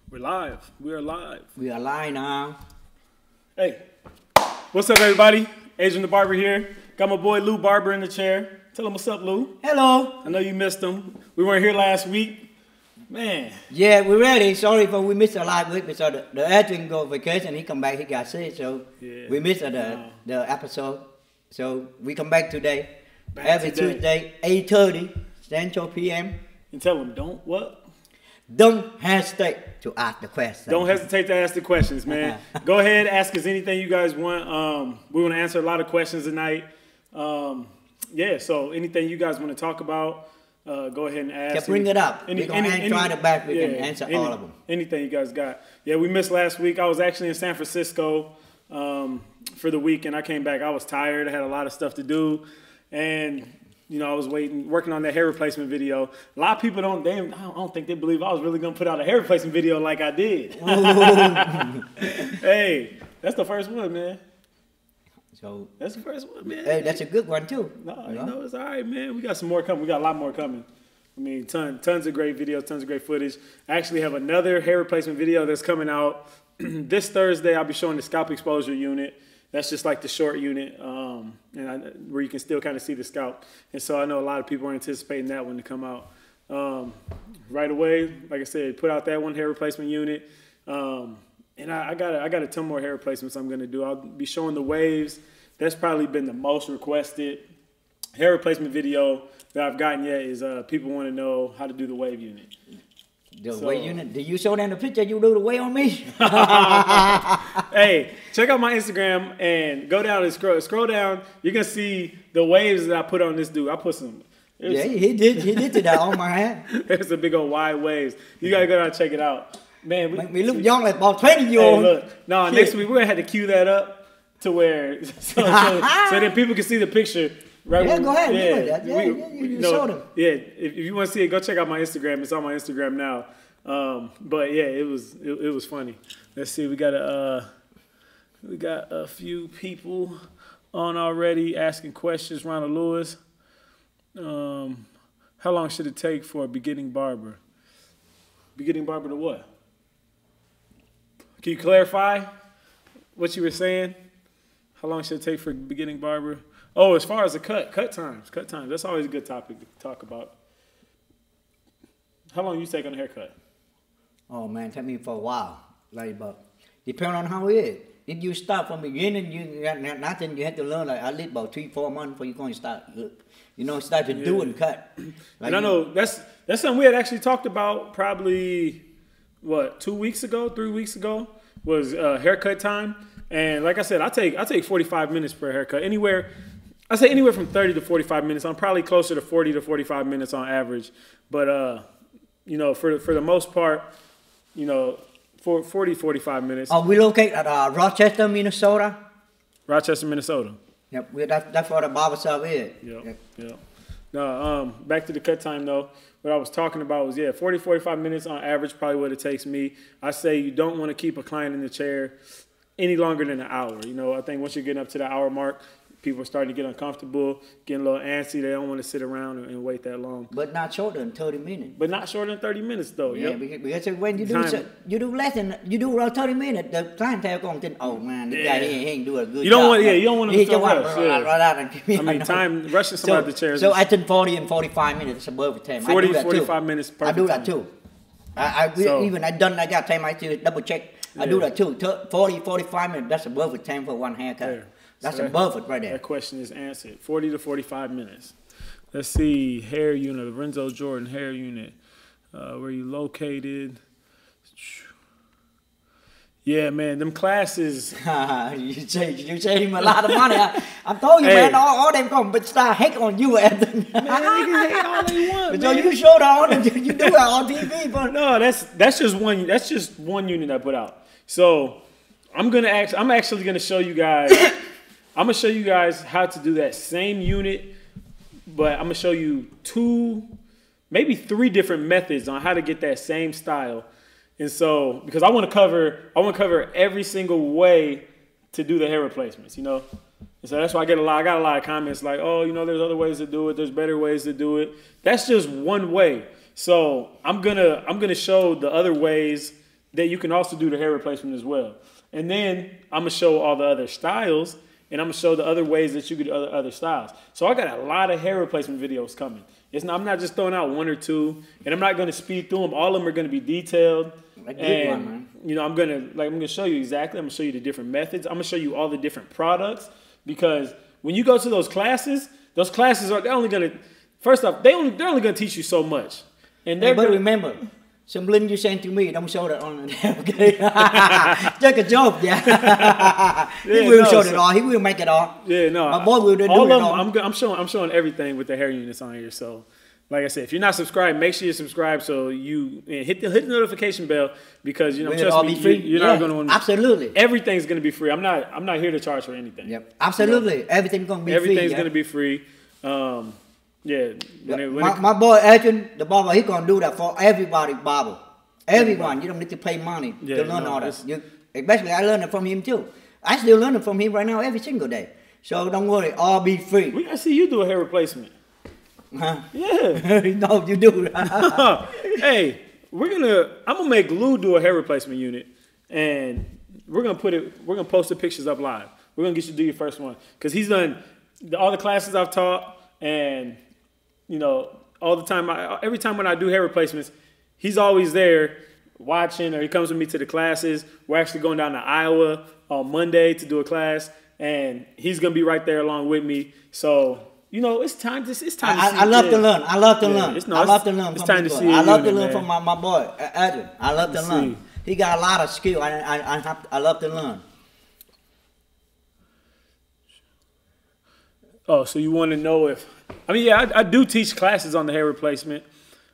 We're live. We are live. We are live now. Hey, what's up, everybody? Adrian the Barber here. Got my boy Lou Barber in the chair. Tell him what's up, Lou. Hello. I know you missed him. We weren't here last week. Man. Yeah, we're ready. Sorry for we missed a live week because the Adrian go vacation. He come back, he got sick, so we missed the episode. So we come back today. Every Tuesday, 8:30 Central PM. And tell him, don't what? Don't hesitate to ask the questions. Don't hesitate to ask the questions, man. Go ahead, ask us anything you guys want. We want to answer a lot of questions tonight. Yeah, so anything you guys want to talk about, go ahead and ask. Just bring it up. We're going to try the back. We can answer all of them. Anything you guys got. Yeah, we missed last week. I was actually in San Francisco for the week, and I came back. I was tired. I had a lot of stuff to do. And, you know, I was working on that hair replacement video. A lot of people I don't think they believe I was really going to put out a hair replacement video like I did. Hey, that's the first one, man. So that's the first one, man. Hey, that's a good one too. No, you know, it's all right, man. We got some more coming. We got a lot more coming. I mean, tons of great videos, tons of great footage. I actually have another hair replacement video that's coming out this Thursday. I'll be showing the scalp exposure unit. That's just like the short unit, where you can still kind of see the scalp. And so I know a lot of people are anticipating that one to come out right away. Like I said, put out that one hair replacement unit. And I got a ton more hair replacements I'm going to do. I'll be showing the waves. That's probably been the most requested hair replacement video that I've gotten yet is people want to know how to do the wave unit. The wave unit? Did you show them the picture you do the wave on me? Hey, check out my Instagram and go down and scroll down. You're going to see the waves that I put on this dude. I put some. Yeah, he did that on my hand. There's a big old wide waves. You got to go down and check it out. Man, we look young like about 20 years old. Hey, look. No, next week we're going to have to cue that up to where, so then people can see the picture. Right? Yeah, go ahead. Yeah, you show them. Yeah, if you want to see it, go check out my Instagram. It's on my Instagram now. But yeah, it was funny. Let's see, we got a few people on already asking questions. Ronald Lewis, how long should it take for a beginning barber? Beginning barber to what? Can you clarify what you were saying? How long should it take for a beginning barber? Oh, as far as the cut times. That's always a good topic to talk about. How long you take on a haircut? Oh man, take me for a while. Like about depending on how it is. If you start from the beginning, you got nothing. You have to learn like at least about 3-4 months before you're going to start. Start to do and cut. Like, and I know that's something we had actually talked about probably 2 weeks ago, 3 weeks ago was haircut time. And like I said, I take 45 minutes per haircut. I say anywhere from 30 to 45 minutes. I'm probably closer to 40 to 45 minutes on average. But, for the most part, for 40, 45 minutes. Oh, we locate at Rochester, Minnesota. Rochester, Minnesota. Yep, that's where the barber shop is. Yep. Now, back to the cut time, though. What I was talking about was, 40, 45 minutes on average, probably what it takes me. I say you don't want to keep a client in the chair any longer than an hour. I think once you're getting up to the hour mark, people are starting to get uncomfortable, getting a little antsy. They don't want to sit around and wait that long. But not shorter than 30 minutes. But not shorter than 30 minutes, though. Yeah, because when you do less than, you do around 30 minutes, the clientele going to think, oh man, this guy he ain't doing a good job. You don't want to feel rushed. Right out and give me time, rushing somebody out the chairs. So I think 40 and 45 minutes is above the time. 40, 45 minutes per I do that too. I done like that time, I still double check. I do that too. 40, 45 minutes, that's above the time for one haircut. Yeah. That's above it right there. That question is answered. 40 to 45 minutes. Let's see. Hair unit. Lorenzo Jordan hair unit. Where you located? Yeah, man. Them classes. you saved him a lot of money. I told you, man. All them going to start hate on you, Anthony. Man, they can hate all they want. So you showed on you do it on TV, but no, that's just one. That's just one unit I put out. So I'm actually gonna show you guys. I'm going to show you guys how to do that same unit, but I'm going to show you 2, maybe 3 different methods on how to get that same style. And so, because I want to cover every single way to do the hair replacements, And so that's why I got a lot of comments like, oh, there's other ways to do it. There's better ways to do it. That's just one way. So I'm gonna show the other ways that you can also do the hair replacement as well. And then I'm going to show all the other styles, and I'm going to show the other ways that you could do other styles. So I got a lot of hair replacement videos coming. I'm not just throwing out one or two, and I'm not going to speed through them. All of them are going to be detailed. And, you know, I'm going to show you exactly. I'm going to show you the different methods. I'm going to show you all the different products, because when you go to those classes are, they're only going to, first off, they're only going to teach you so much. And but remember, some link you sent to me, don't show that on there, okay? Just a joke, yeah. He will show it all. He will make it all. Yeah, no. My boy will do it all. I'm showing everything with the hair units on here. So, like I said, if you're not subscribed, make sure you subscribe so you hit the notification bell, because, you know, trust me, you're not going to. Absolutely. Everything's going to be free. I'm not here to charge for anything. Yep. Absolutely. You know? Everything's going to be free. Everything's going to be free. Yeah. My boy Adrian, the barber, he gonna do that for everybody, barber. Everyone. You don't need to pay money to learn all that. Especially I learned it from him too. I still learn it from him right now every single day. So don't worry, all be free. We gotta see you do a hair replacement. Huh? Yeah. No, you do. Hey, I'm gonna make Lou do a hair replacement unit, and we're gonna post the pictures up live. We're gonna get you to do your first one, because he's done all the classes I've taught, and you know, all the time, every time when I do hair replacements, he's always there watching, or he comes with me to the classes. We're actually going down to Iowa on Monday to do a class, and he's going to be right there along with me. So, you know, it's time to see. I love to learn. I love to learn. I love to learn. It's time to see. I love to learn from my boy, Adrian. I love to learn. He got a lot of skill. I love to learn. Oh, so you want to know if... I mean, yeah, I do teach classes on the hair replacement.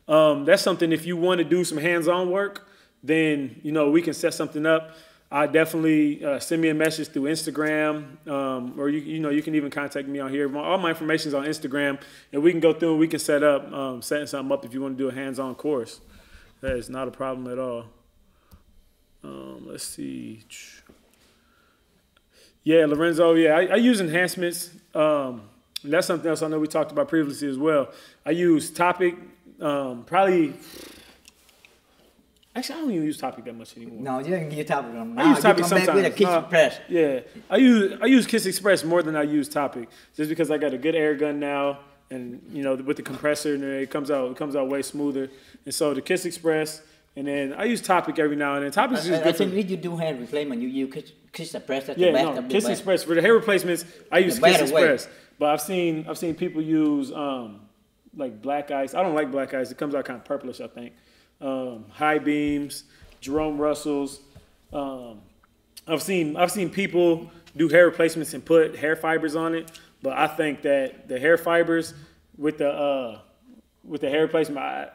That's something, if you want to do some hands-on work, then, you know, we can set something up. I definitely send me a message through Instagram, or, you can even contact me on here. All my information is on Instagram, and we can go through and we can setting something up if you want to do a hands-on course. That is not a problem at all. Let's see. Yeah, Lorenzo, yeah, I use enhancements. That's something else I know we talked about previously as well. I use Topic, probably. Actually, I don't even use Topic that much anymore. No, you didn't use Topic. I use Topic sometimes. With a Kiss Express. Yeah, I use Kiss Express more than I use Topic, just because I got a good air gun now, and you know, with the compressor, and it comes out way smoother. And so the Kiss Express, and then I use Topic every now and then. Topic is just good. I think if you do hair replacement, you use Kiss Express. That's the best of the Kiss Express for the hair replacements. I use Kiss Express. But I've seen people use like black ice. I don't like black ice. It comes out kind of purplish, I think. High beams, Jerome Russells. I've seen people do hair replacements and put hair fibers on it. But I think that the hair fibers with the hair replacement,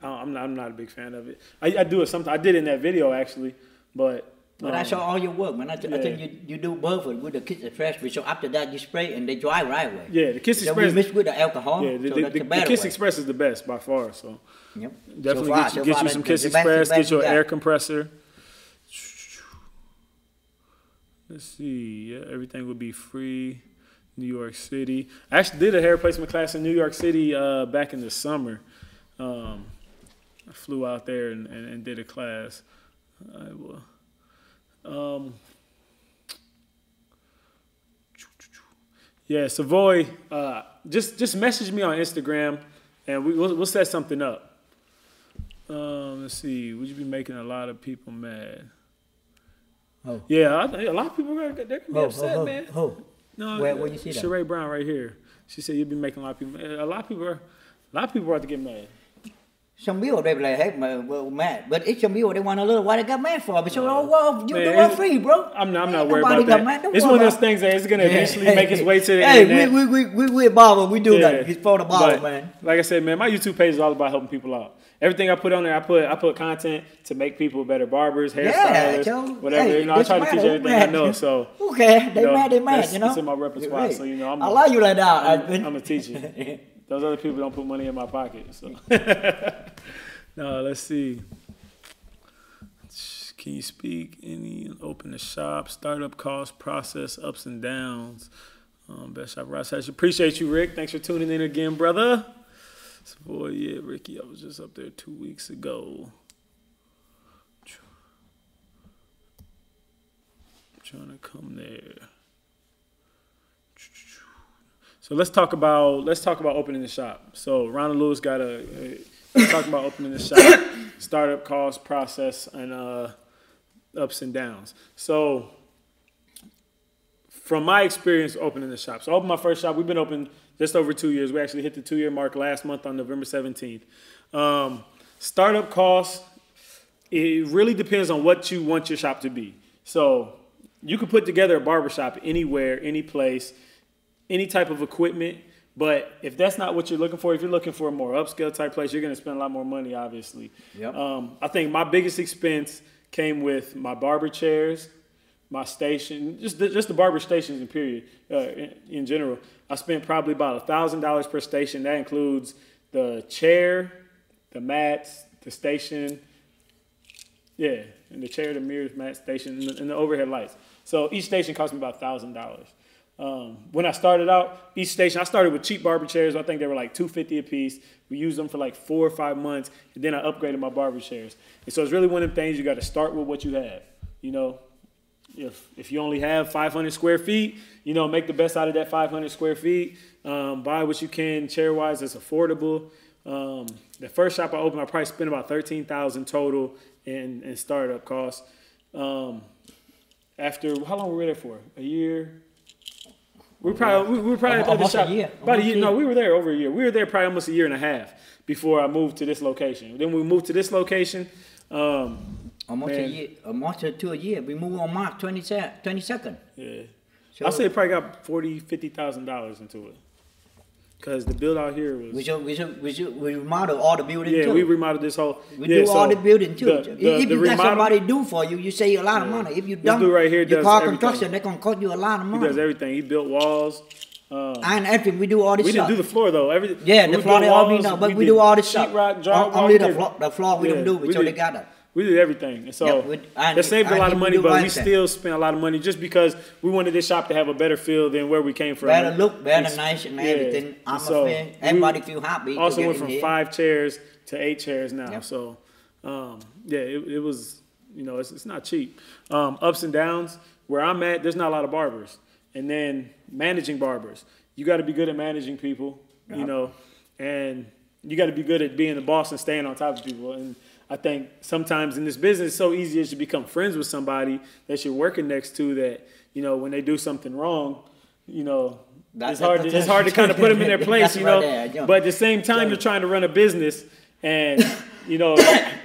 I'm not a big fan of it. I do it sometimes. I did it in that video actually, but. But I saw all your work, man. I think you do both with the Kiss Express. So after that, you spray and they dry right away. Yeah, the Kiss Express. So we mix with the alcohol. Yeah, the Kiss Express is the best by far. So yep. Definitely get you some Kiss Express. Get your air compressor. Let's see. Yeah, everything will be free. New York City. I actually did a hair replacement class in New York City back in the summer. I flew out there and did a class. I will. Yeah, Savoy, just message me on Instagram, and we'll set something up. Let's see. Would you be making a lot of people mad? Oh. Yeah, a lot of people they're gonna be upset, man. No, where you see that? Sheree Brown right here. She said you'd be making a lot of people mad. A lot of people are to get mad. Some people they be like, hey, mad, but it's some people they want to know why they got mad for. But so, well, you do it free, bro. I'm not worried about that. It's one of those things that it's gonna eventually make its way to the internet. We barber, we do that. He's for the barber, man. Like I said, man, my YouTube page is all about helping people out. Everything I put on there, I put content to make people better barbers, hairstylists, whatever. Hey, I try to teach everything I know. So okay, they mad. You know, it's in my repertoire. So I love you like that. I'm a teacher. Those other people don't put money in my pocket. So no, let's see. Can you speak any? Open the shop, startup costs, process, ups and downs. Best shop Ross. I appreciate you, Rick. Thanks for tuning in again, brother. Boy, yeah, Ricky, I was just up there 2 weeks ago. Trying to come there. So let's talk about opening the shop. So Ronald Lewis got let's talk about opening the shop, startup costs, process, and ups and downs. So from my experience opening the shop, so I opened my first shop. We've been open just over 2 years. We actually hit the 2-year mark last month on November 17th. Startup costs, it really depends on what you want your shop to be. So you can put together a barbershop anywhere, any place, any type of equipment. But if that's not what you're looking for, if you're looking for a more upscale type place, you're going to spend a lot more money, obviously. Yep. I think my biggest expense came with my barber chairs, my station, just the barber stations in period, in general. I spent probably about $1,000 per station. That includes the chair, the mats, the station, and the chair, the mirrors, mat, station, and the overhead lights. So each station cost me about $1,000. When I started out, each station, I started with cheap barber chairs. I think they were like $250 a piece. We used them for like 4 or 5 months, and then I upgraded my barber chairs. And so it's really one of the things you got to start with what you have. You know, if you only have 500 square feet, you know, make the best out of that 500 square feet. Buy what you can chair-wise that's affordable. The first shop I opened, I probably spent about $13,000 total in startup costs. After, how long were we there for? A year? We were probably at the shop. About a year. No, we were there over a year. We were there probably almost a year and a half before I moved to this location. Then we moved to this location. Almost a year, almost to a year. We moved on March 22nd. Yeah. So I say it probably got $50,000 into it. Because the build out here was... We remodeled all the building too. Yeah, we remodeled this whole... We do all the building too. If you got somebody do for you, you save a lot of money. If you don't, this dude right here you call construction, they're going to cost you a lot of money. He does everything. He built walls. And everything. We do all this stuff. We didn't do the floor though. The floor they all need now, but we do all this stuff. Only the floor we don't do, we show they got it. We did everything. And so that saved a lot of money, but we still spent a lot of money just because we wanted this shop to have a better feel than where we came from. Better look, better nice and everything. Everybody feel happy. Also went from 5 chairs to 8 chairs now. Yep. So, it was, you know, it's not cheap. Ups and downs. Where I'm at, there's not a lot of barbers. And then managing barbers. You got to be good at managing people, you know, and you got to be good at being the boss and staying on top of people. And I think sometimes in this business, it's so easy as to become friends with somebody that you're working next to that, you know, when they do something wrong, you know, it's hard to kind of put them in their place, you know. But at the same time, you're trying to run a business and, you know,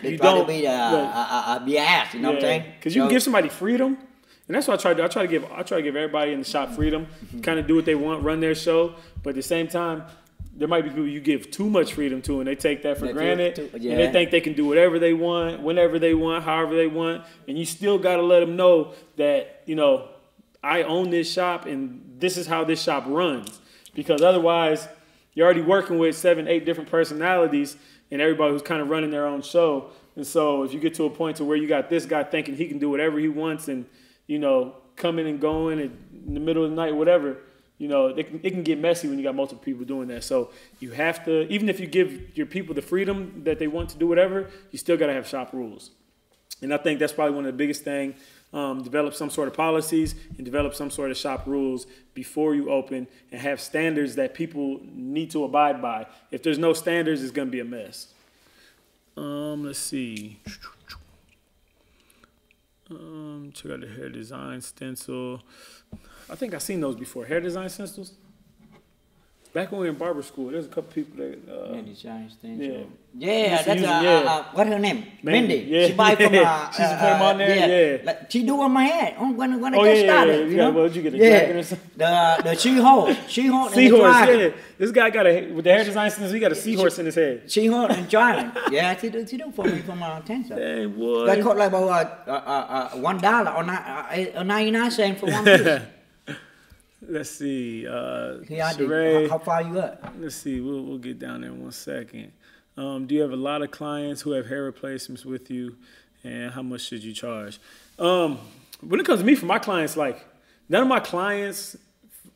you don't be ass, you know what I'm saying? Because you can give somebody freedom. And that's what I try to give everybody in the shop freedom, kind of do what they want, run their show. But at the same time, there might be people you give too much freedom to, and they take that for granted. And they think they can do whatever they want, whenever they want, however they want. And you still got to let them know that, you know, I own this shop, and this is how this shop runs. Because otherwise, you're already working with 7, 8 different personalities, and everybody who's kind of running their own show. And so if you get to a point to where you got this guy thinking he can do whatever he wants and, you know, coming and going in the middle of the night, whatever, you know, it can get messy when you got multiple people doing that. So you have to, even if you give your people the freedom that they want to do whatever, you still got to have shop rules. And I think that's probably one of the biggest things. Develop some sort of policies and develop some sort of shop rules before you open and have standards that people need to abide by. If there's no standards, it's going to be a mess. Let's see. Check out the hair design stencil. I think I've seen those before. Hair design stencils. Back when we were in barber school, there's a couple people that. Hair design stencil. Yeah, that's what's her name? Mindy. Yeah. She buy from. She used to put them on there. Yeah. Like, she do on my head when I get started. You know? Well, did you get a dragon or something? The She-Hulk. Seahorse. Yeah. This guy got with the hair design stencil. He got a seahorse in his head. She-Hulk and dragon. Yeah, she do for me from my attention. Dang boy. That cost like about $1 or 99 cents for one piece. Let's see. How far you up? Let's see. We'll get down there in 1 second. Do you have a lot of clients who have hair replacements with you, and how much should you charge? When it comes to me, for my clients, like none of my clients.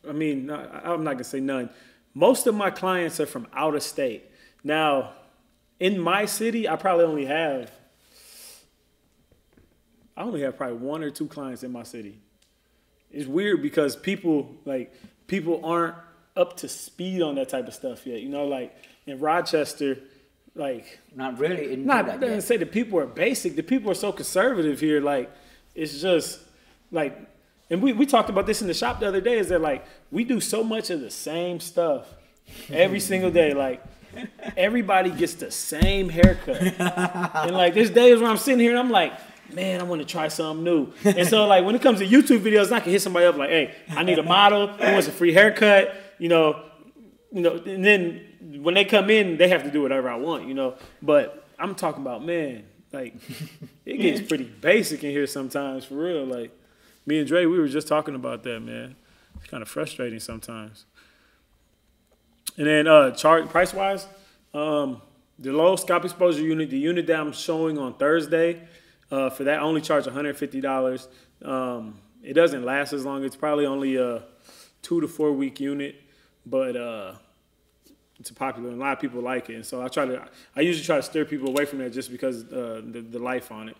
I mean, I'm not gonna say none. Most of my clients are from out of state. Now, in my city, I only have probably 1 or 2 clients in my city. it's weird because people aren't up to speed on that type of stuff yet. You know, like in Rochester, like not really. Not doesn't say the people are basic. The people are so conservative here. Like it's just like, and we talked about this in the shop the other day. Is that like we do so much of the same stuff every single day. Like everybody gets the same haircut, and like there's days where I'm sitting here and I'm like, man, I want to try something new. And so like when it comes to YouTube videos, I can hit somebody up like, hey, I need a model who wants a free haircut. You know, and then when they come in, they have to do whatever I want, you know. But I'm talking about, man, like, it gets pretty basic in here sometimes, for real. Like, me and Dre, we were just talking about that, man. It's kind of frustrating sometimes. And then price-wise, the low scalp exposure unit, the unit that I'm showing on Thursday, for that I only charge $150. It doesn't last as long. It's probably only a 2 to 4 week unit. But it's popular, and a lot of people like it. And so I usually try to steer people away from that just because the life on it.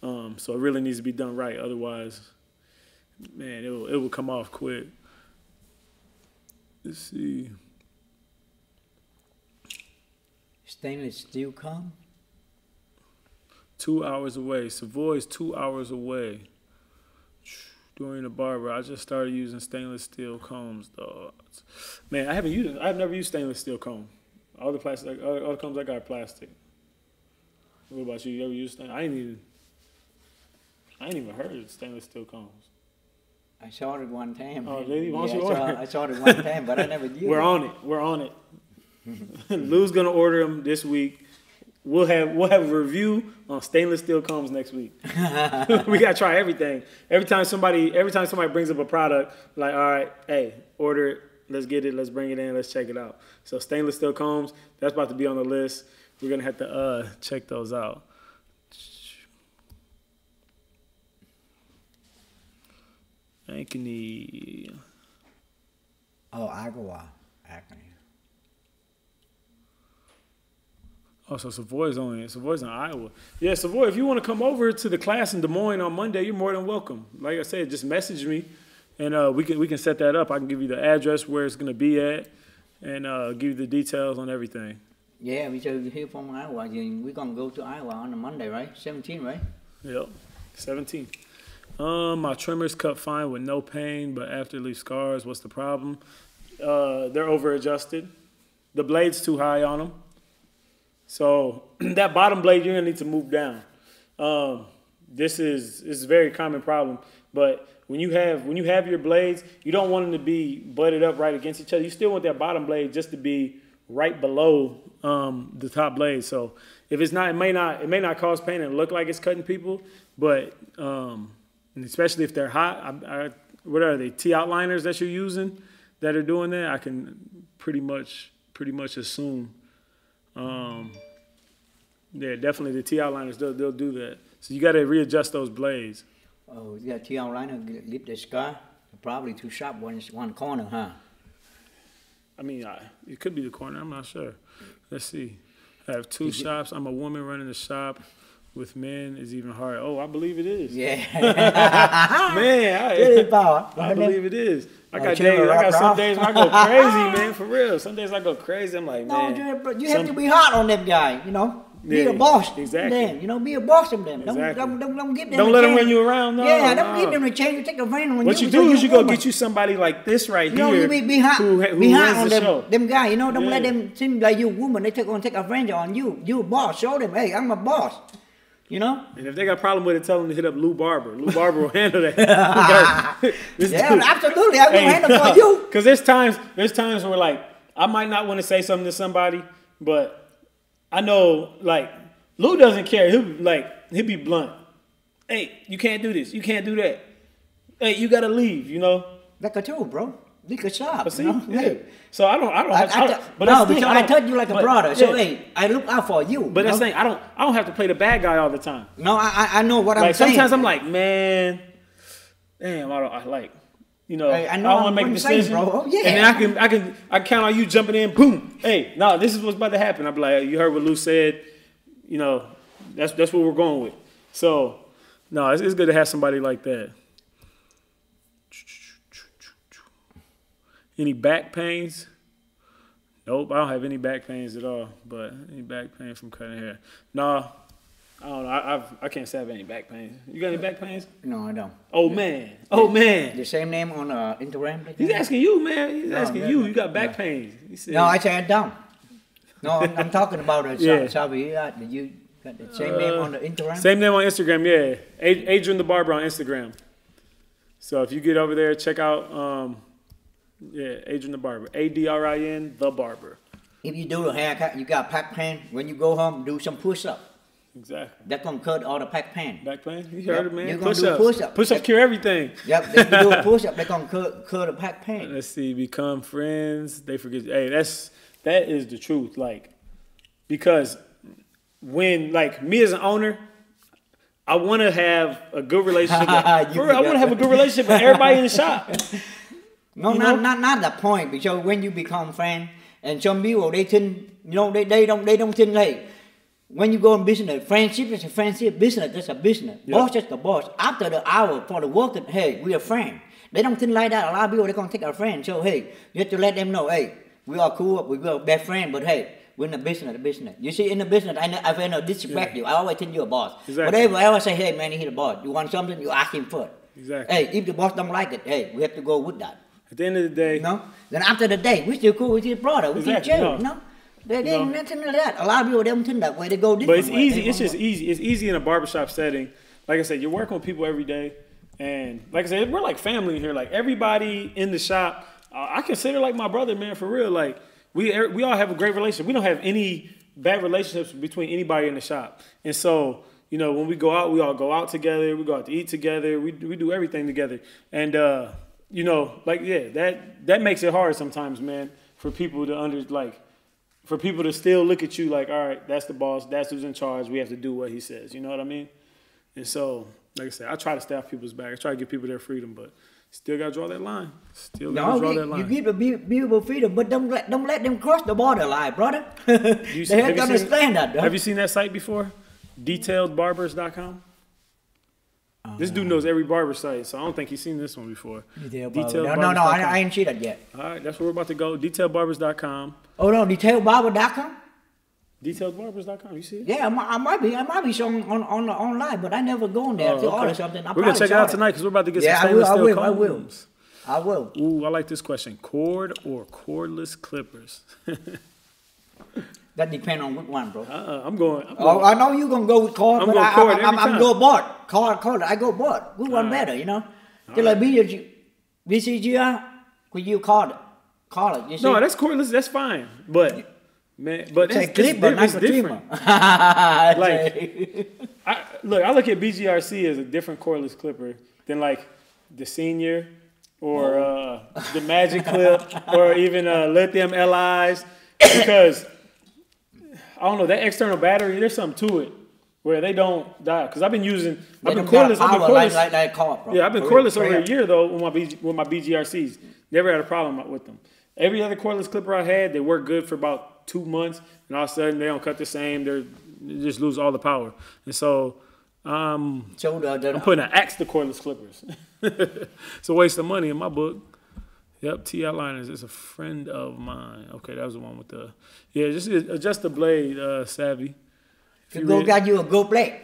So it really needs to be done right. Otherwise, man, it will come off quick. Let's see. Stainless steel comb? 2 hours away. Savoy is 2 hours away. During the barber, I just started using stainless steel combs, dog. Man, I've never used stainless steel comb. All the combs I got are plastic. What about you? You ever used stainless? I ain't even heard of stainless steel combs. I saw it one time. Oh, really? I saw it one time, but I never used it. We're on it. Lou's gonna order them this week. We'll have a review on stainless steel combs next week. We gotta try everything. Every time somebody brings up a product, like, all right, hey, order it, let's get it, let's bring it in, let's check it out. So stainless steel combs, that's about to be on the list. We're gonna have to check those out. Ankeny. Oh, Agua. Acne. Oh, so Savoy's in Iowa. Yeah, Savoy, if you want to come over to the class in Des Moines on Monday, you're more than welcome. Like I said, just message me, and we can set that up. I can give you the address where it's going to be at, and give you the details on everything. Yeah, we are here from Iowa. We're going to go to Iowa on a Monday, right? 17, right? Yep, 17. My trimmers cut fine with no pain, but after it leaves scars, what's the problem? They're over-adjusted. The blade's too high on them. So that bottom blade, you're gonna need to move down. This is a very common problem. But when you have your blades, you don't want them to be butted up right against each other. You still want that bottom blade just to be right below the top blade. So if it's not, it may not cause pain and look like it's cutting people. But and especially if they're hot, what are they? T-outliners that you're using that are doing that? I can pretty much assume. Yeah, definitely the T-outliners, they'll do that. So you got to readjust those blades. Oh, yeah, T-outliner, leave the scar. Probably too sharp one corner, huh? I mean, it could be the corner. I'm not sure. Let's see. I have two shops. I'm a woman running the shop. With men is even harder. Oh, I believe it is. Yeah. Man, I believe it is. I got some days where I go crazy, man, for real. Some days I go crazy. I'm like, man. No, you have to be hard on them guys, you know. Be a boss. Exactly. Them, you know, be a boss of them. Exactly. Don't give them. Don't let them run you around. No, yeah, don't give them a chance to take advantage on you. What you do is you go get you somebody like this right here. You be hard on the them guys. You know, don't let them seem like you a woman. They take advantage on you. You a boss. Show them, hey, I'm a boss. You know? And if they got a problem with it, tell them to hit up Lou Barber. Lou Barber will handle that. Yeah, absolutely. I will handle for you. Because there's times where, like, I might not want to say something to somebody, but I know, like, Lou doesn't care. He'll be blunt. Hey, you can't do this. You can't do that. Hey, you got to leave, you know? Like I told, bro. Lick a shop. But see, you know? yeah. So I touch you like a brother. So hey, I look out for you. But that's the thing. I don't have to play the bad guy all the time. No, I know what I'm saying. Sometimes I'm like, man, damn, I like, you know, I want to make a decision, bro. Yeah. And then I can count on you jumping in. Boom. Hey, no, this is what's about to happen. I'll be like, you heard what Lou said. You know, that's what we're going with. So, no, it's good to have somebody like that. Any back pains? Nope, I don't have any back pains at all. But any back pain from cutting hair? No, I don't know. I can't say I have any back pains. You got any back pains? No, I don't. Oh man. Oh man. The same name on Instagram. He's asking you, man. He's asking you. You got back pains. He said, no, I said I don't. No, I'm talking about it. Yeah. Sabi, you got the same name on the Instagram? Same name on Instagram, yeah. Adrian the Barber on Instagram. So if you get over there, check out, Adrian the Barber. ADRIN the Barber. If you do a haircut, you got back pain. When you go home, do some push-up. Exactly. That's gonna cut all the back pain. Back pain? You heard it, man. You're gonna do push-up. Push-ups cure everything. Yep. If you do a push-up, they're gonna cut the back pain. Let's see. Become friends. They forget. Hey, that is the truth. Like, because when, like, me as an owner, I want to have a good relationship. I want to have a good relationship with everybody in the shop. No, not the point. Because when you become friends, and some people they think, they don't think like when you go in business, friendship is a friendship, business is a business, boss is the boss. After the hour for the worker, hey, we are friends. They don't think like that. A lot of people, they're going to take our friends. So, hey, you have to let them know, hey, we are cool, we are best friends, but hey, we're in the business. You see, in the business, I never disrespect you. I always think you're a boss. Exactly. Whatever, I always say, hey, man, he's the boss. You want something, you ask him first. Exactly. Hey, if the boss don't like it, hey, we have to go with that. At the end of the day. Then after the day, we still cool with his brother. We can chill, They ain't nothing like that. A lot of people don't think that way. They go different. But it's easy. It's just easy. It's easy in a barbershop setting. Like I said, you're working with people every day. And like I said, we're like family here. Like everybody in the shop, I consider like my brother, man, for real. Like we all have a great relationship. We don't have any bad relationships between anybody in the shop. And so, when we go out, we all go out together. We go out to eat together. We do everything together. And, that makes it hard sometimes, man, for people to for people to still look at you like, all right, that's the boss, that's who's in charge, we have to do what he says, you know what I mean? And like I said, I try to stay off people's back. I try to give people their freedom, but still got to draw that line. You give the people freedom, but don't let them cross the borderline, brother. They have to understand that, though. Have you seen that site before? DetailedBarbers.com? This dude knows every barber site, so I don't think he's seen this one before. No, I ain't seen that yet. All right, that's where we're about to go. DetailedBarbers.com. Oh no, DetailedBarber.com? DetailedBarbers.com, you see it? Yeah, I might be showing on online, but I never go on there to order something. We're gonna check it out tonight because we're about to get some stainless steel combs. I will. Ooh, I like this question: cord or cordless clippers? That depends on which one, bro. I'm going. I know you're gonna go with cord, but I'm go board. Cord. I go board. Which one better, Just like BCGR, could you call it? You see? No, that's cordless. That's fine, but. Man, but it's different. I look at BGRC as a different cordless clipper than like the Senior or the Magic Clip or even Lithium LIs, because I don't know, that external battery, there's something to it where they don't die. Because I've been cordless. Like car, bro. Yeah, I've been cordless over a year though with my BGRCs. Never had a problem with them. Every other cordless clipper I had, they work good for about 2 months, and all of a sudden they don't cut the same. They just lose all the power. And so I'm putting an axe to cordless clippers. It's a waste of money in my book. Yep, TI liners is a friend of mine. Okay, that was the one with the just adjust the blade, Savvy. Got you a gold blade.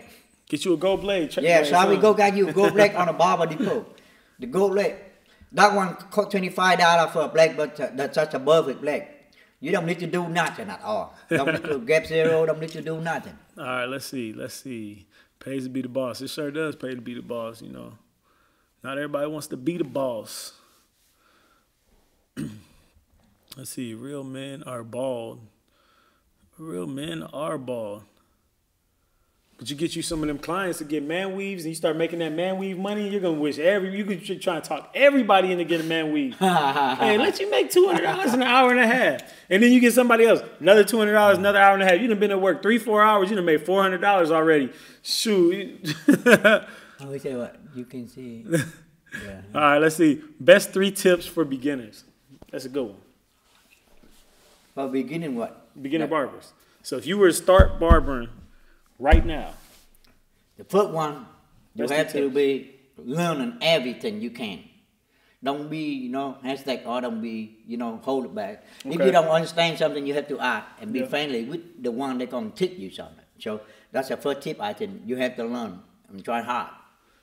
Get you a gold blade. Savvy got you a gold blade on a Barber Depot. The gold blade. That one cost $25 for a blade, but that's such a perfect blade. You don't need to do nothing at all. Don't need to gap zero, don't need to do nothing. All right, let's see. Pays to be the boss. It sure does pay to be the boss, Not everybody wants to be the boss. Let's see. Real men are bald. But you get you some of them clients to get man weaves, and you start making that man weave money, you're gonna wish you could try and talk everybody into getting a man weave. Hey, let you make $200 in an hour and a half, and then you get somebody else another $200, another hour and a half. You done been at work 3-4 hours. You done made $400 already. Shoot. I will say what you can see. Yeah. All right, let's see. Best 3 tips for beginners. That's a good one. For beginning what? Beginner barbers. So if you were to start barbering right now, the first one, you have to be learning everything you can. Don't be, you know, hashtag or don't be, you know, hold it back. Okay. If you don't understand something, you have to ask and be Yeah. friendly with the one that gonna teach you something. So that's the first tip I think. You have to learn and try hard.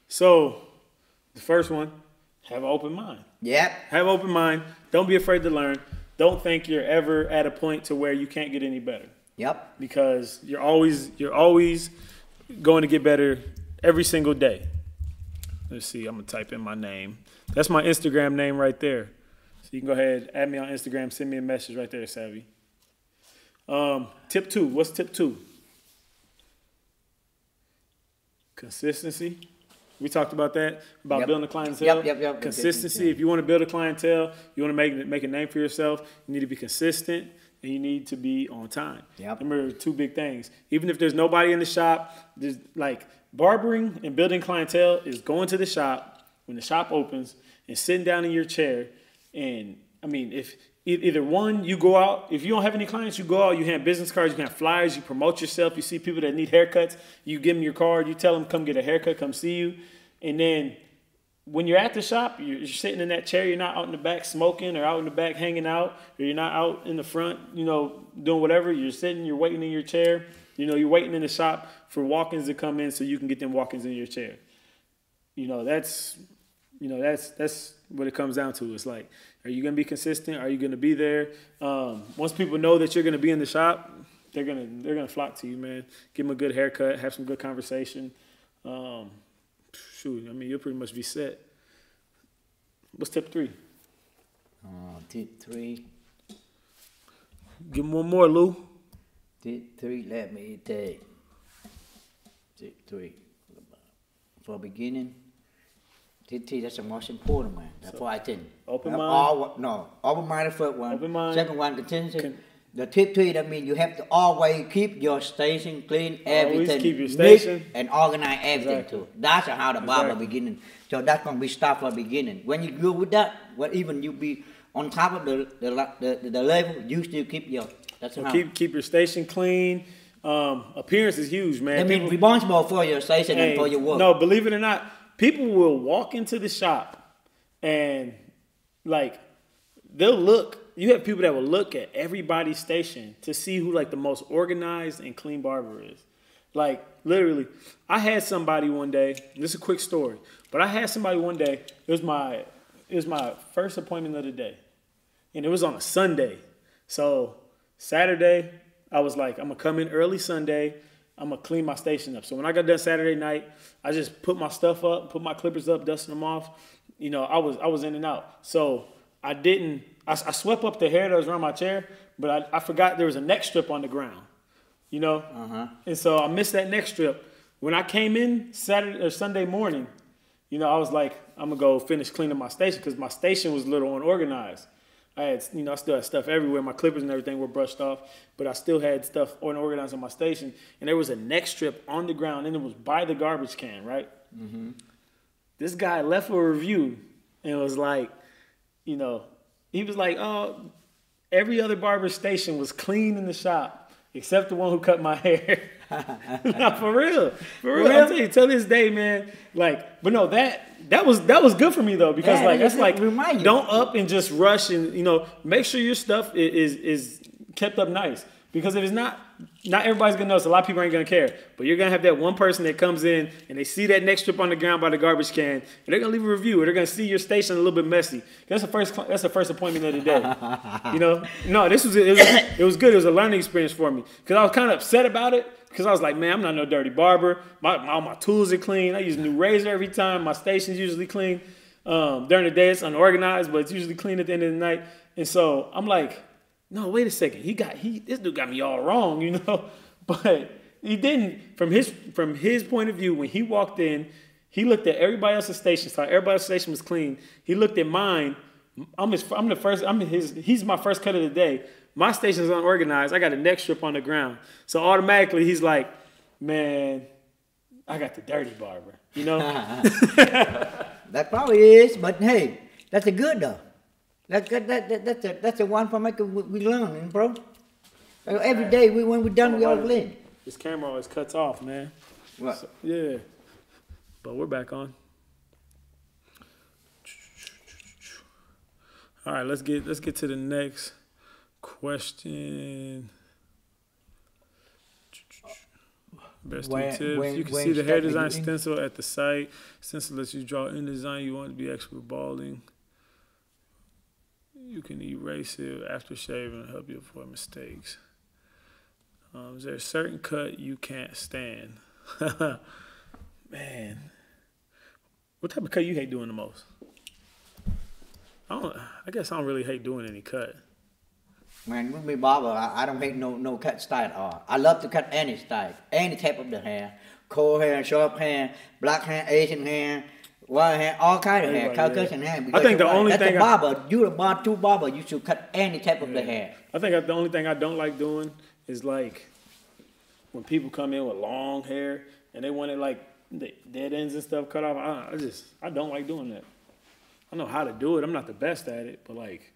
So, the first one, have an open mind. Yep. Have an open mind. Don't be afraid to learn. Don't think you're ever at a point to where you can't get any better. Yep. Because you're always going to get better every single day. Let's see, I'm gonna type in my name. That's my Instagram name right there. So you can go ahead, add me on Instagram, send me a message right there, Savvy. Tip 2, what's tip 2? Consistency. We talked about that, about Yep. building a clientele. Yep. Consistency. If you want to build a clientele, you want to make a name for yourself, you need to be consistent and you need to be on time. Yep. Remember, 2 big things. Even if there's nobody in the shop, there's like barbering and building clientele is going to the shop when the shop opens and sitting down in your chair. And I mean, if either one, you go out, if you don't have any clients, you go out, you hand business cards, you hand flyers, you promote yourself. You see people that need haircuts, you give them your card, you tell them, come get a haircut, come see you. And then when you're at the shop, you're sitting in that chair, you're not out in the back smoking or out in the back hanging out, or you're not out in the front, you know, doing whatever. You're sitting, you're waiting in your chair. You know, you're waiting in the shop for walk-ins to come in so you can get them walk-ins in your chair. That's what it comes down to. It's like, are you going to be consistent? Are you going to be there? Once people know that you're going to be in the shop, they're gonna flock to you, man. Give them a good haircut, have some good conversation. You'll pretty much be set. What's tip 3? Tip 3. Give them one more, Lou. Tip 3, let me take. Tip 3. For beginning, tip 3, that's the most important, man. That's why I think. Open mind. Open mind the first one. Open mind. Second one, contingency. The tip 3, that means you have to always keep your station clean, everything. Always keep your station. Neat and organize everything Exactly. too. That's how the barber Exactly. beginning. So that's going to be start for beginning. When you go with that, even you be on top of the level, you still keep your. That's how. Keep your station clean. Appearance is huge, man. That means responsible for your station and for your work. No, believe it or not, people will walk into the shop and like they'll look. You have people that will look at everybody's station to see who like the most organized and clean barber is. Like literally, I had somebody one day. This is a quick story, but I had somebody one day. It was my first appointment of the day, and it was on a Sunday. So Saturday, I was like, I'm gonna come in early Sunday. I'm gonna clean my station up. So when I got done Saturday night, I just put my stuff up, put my clippers up, dusting them off. You know, I was in and out. So I swept up the hair that was around my chair, but I forgot there was a neck strip on the ground. You know? And so I missed that neck strip. When I came in Saturday or Sunday morning, you know, I was like, I'm gonna go finish cleaning my station because my station was a little unorganized. I still had stuff everywhere. My clippers and everything were brushed off, but I still had stuff unorganized on my station. And there was a neck strip on the ground, and it was by the garbage can, right? Mm-hmm. This guy left a review and was like, you know, he was like, oh, every other barber station was clean in the shop except the one who cut my hair. Nah, for real. I'll tell you, till this day, man. Like, but no, that was good for me though, because that's like don't up and just rush and make sure your stuff is kept up nice. Because if it's not everybody's gonna notice. A lot of people ain't gonna care. But you're gonna have that one person that comes in and they see that neck strip on the ground by the garbage can, and they're gonna leave a review, or they're gonna see your station a little bit messy. That's the first appointment of the day. No, it was good. It was a learning experience for me because I was kind of upset about it because I was like, man, I'm not no dirty barber. All my tools are clean. I use a new razor every time. My station's usually clean. During the day it's unorganized, but it's usually clean at the end of the night. And so I'm like, no, wait a second. This dude got me all wrong, But he didn't. From his point of view, when he walked in, he looked at everybody else's station, saw everybody else's station was clean. He looked at mine. He's my first cut of the day. My station's unorganized. I got a neck strip on the ground. So automatically he's like, man, I got the dirty barber, That probably is, but hey, that's a good though. That's the one from we learning, bro. Every day when we're done, we all clean. This camera always cuts off, man. What? So, yeah. But we're back on. All right, let's get to the next question. Best three tips. You can see the hair design stencil at the site. Stencil lets you draw any design you want to be expert balding. You can erase it after shaving and help you avoid mistakes. Is there a certain cut you can't stand? Man, what type of cut you hate doing the most? I guess I don't really hate doing any cut. Man, with me barber, I don't hate no cut style at all. I love to cut any style, any type of the hair. Cold hair, short hair, black hair, Asian hair, white hair, all kind of hair, Caucasian hair. I think the only thing you're a true barber, you should cut any type of the hair. I think the only thing I don't like doing is like when people come in with long hair and they want it like the dead ends and stuff cut off. I don't like doing that. I know how to do it. I'm not the best at it, but like,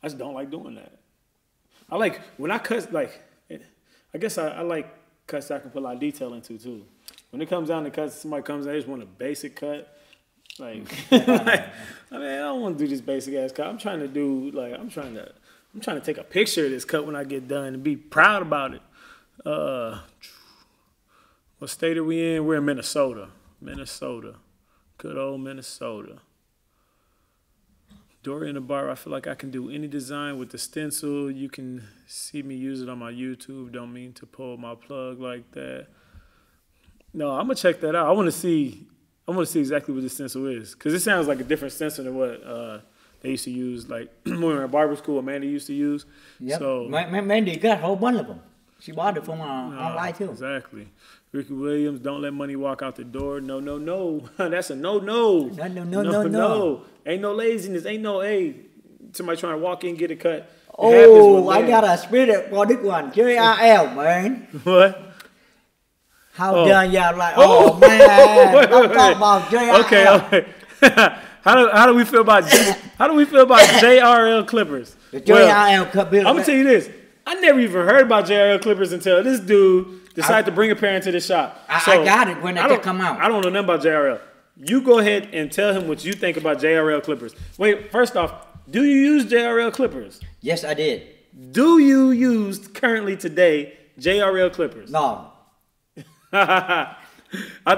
I just don't like doing that. I like when I cut, like, I guess I like cuts I can put a lot of detail into too. When it comes down to cuts, somebody comes in, they just want a basic cut. Like, I don't want to do this basic ass cut. I'm trying to take a picture of this cut when I get done and be proud about it. What state are we in? We're in Minnesota. Good old Minnesota. Dorian the Barber, I feel like I can do any design with the stencil. You can see me use it on my YouTube. Don't mean to pull my plug like that. No, I'm gonna check that out. I want to see exactly what the stencil is, because it sounds like a different stencil than what they used to use. Like when we were at Barber School, Amanda used to use. Yep. So Mandy got a whole bunch of them. She bought it from online too. Exactly. Ricky Williams, don't let money walk out the door. No. That's a no. No. Ain't no laziness. Ain't no, hey, somebody trying to walk in, get a cut. Oh, I got a spirit for this one. JRL, man. What? How done y'all like, oh, man. I'm talking about JRL. Okay. How do we feel about JRL Clippers? The JRL Clippers. I'm going to tell you this. I never even heard about JRL Clippers until this dude decided to bring a pair into the shop. I got it when they come out. I don't know nothing about JRL. You go ahead and tell him what you think about JRL Clippers. Wait, first off, do you use JRL Clippers? Yes, I did. Do you use currently today JRL Clippers? No. I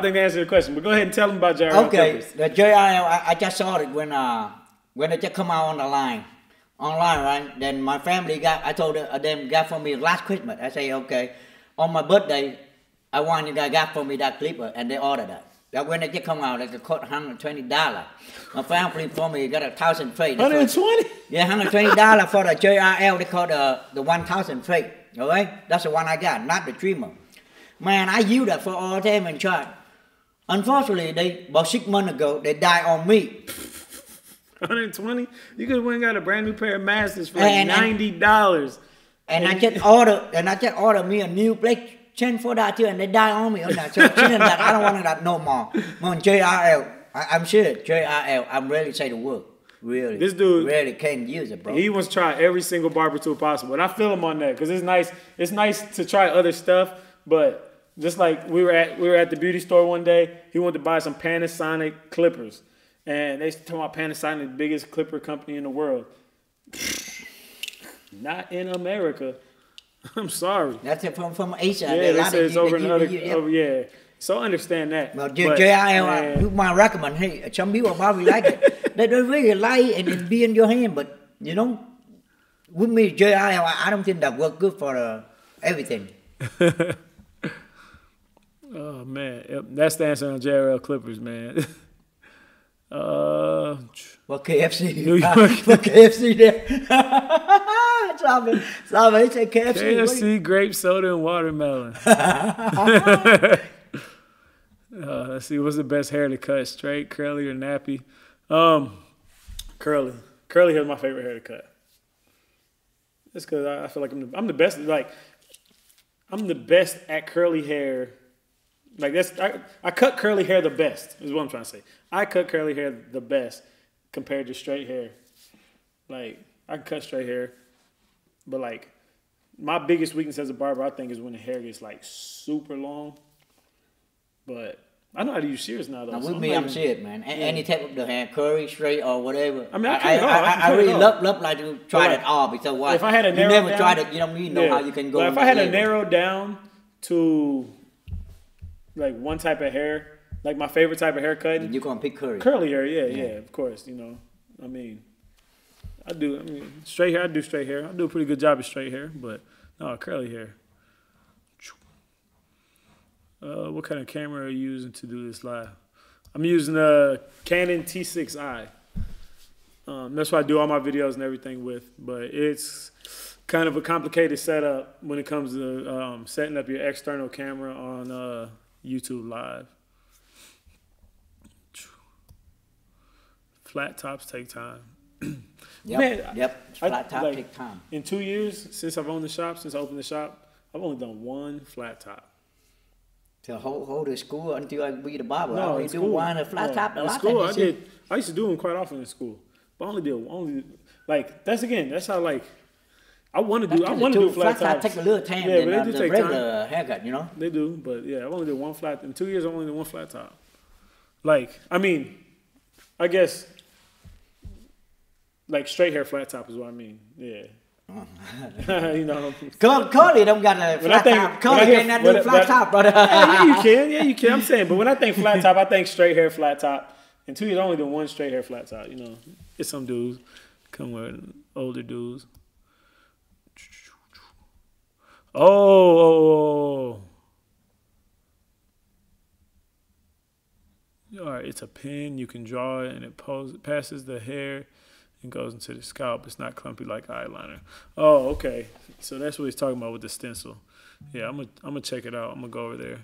think they answered the question, but go ahead and tell them about JRL Clippers. Okay, the JRL, I just saw it when it just come out online, right? Then my family I told them got for me last Christmas. I say, okay, on my birthday, I want you guys got for me that clipper, and they ordered that. That when they just come out, it cost $120. My family for me got 1,000 feet. $120? Yeah, $120 for the JRL. They call the 1,000 feet. All right, that's the one I got, not the trimmer. Man, I used that for all time and tried. Unfortunately, about 6 months ago, they died on me. 120? You could have went and got a brand new pair of Masters for like $90. And I just ordered me a new plate. Chain for that too, and they die on me on that. So that I don't want that no more. On JRL, I'm serious. JRL, I'm ready to say the word. Really, this dude really can't use it, bro. He wants to try every single barber tool possible, and I feel him on that because it's nice. It's nice to try other stuff, but just like we were at the beauty store one day, he wanted to buy some Panasonic clippers, and they talking about Panasonic, the biggest clipper company in the world. Not in America. I'm sorry. That's it from Asia. Yeah, they say it's over in other. Yeah. So I understand that. Well, JRL, you might recommend. Hey, some people probably like it. They don't really like it and be in your hand, but you know, with me, JRL, I don't think that work good for everything. Oh man, yep, that's the answer on JRL Clippers, man. What KFC? New York. What KFC there? Sorry, say KFC. KFC, grape soda, and watermelon. Let's see, what's the best hair to cut? Straight, curly, or nappy? Curly. Curly hair is my favorite hair to cut. That's because I feel like I'm the best. Like I'm the best at curly hair. Like I cut curly hair the best. Is what I'm trying to say. I cut curly hair the best compared to straight hair. Like I can cut straight hair, but like my biggest weakness as a barber, I think, is when the hair gets like super long. But I know how to use shears now, though. Now, so with me, I'm sheared, man. Any type of the hair, curly, straight, or whatever. I mean, I really love like to try it all because why? If I had a you never down, tried it, you don't even know how you can go. But if I had to narrow down to like one type of hair, like my favorite type of haircut, you're gonna pick curly. Curly hair, yeah, of course. You know, I mean, straight hair. I do straight hair. I do a pretty good job of straight hair, but no, curly hair. What kind of camera are you using to do this live? I'm using a Canon T6i. That's what I do all my videos and everything with. But it's kind of a complicated setup when it comes to setting up your external camera on YouTube Live. Flat tops take time. Flat top take time. In 2 years since I've owned the shop, since I opened the shop, I've only done one flat top. To hold the school until I be the barber. No, I only do one flat top. In school, I used to do them quite often in school, but I only that's how like I want to do flat tops. Take a little time. Yeah, than but they do the take regular time. haircut, you know. They do, but yeah, I've only did one flat. In 2 years, I've only did one flat top. Like, I mean, I guess like straight hair flat top is what I mean. Yeah. You know, Curly don't got a flat top. Curly cannot do flat top, brother. Yeah, you can. I'm saying, but when I think flat top, I think straight hair flat top. And 2 years, I only did one straight hair flat top. You know, it's some dudes come with older dudes. Oh. All right, it's a pin. You can draw it, and it passes the hair and goes into the scalp. It's not clumpy like eyeliner. Oh, okay. So that's what he's talking about with the stencil. Yeah, I'm gonna check it out. I'm gonna go over there.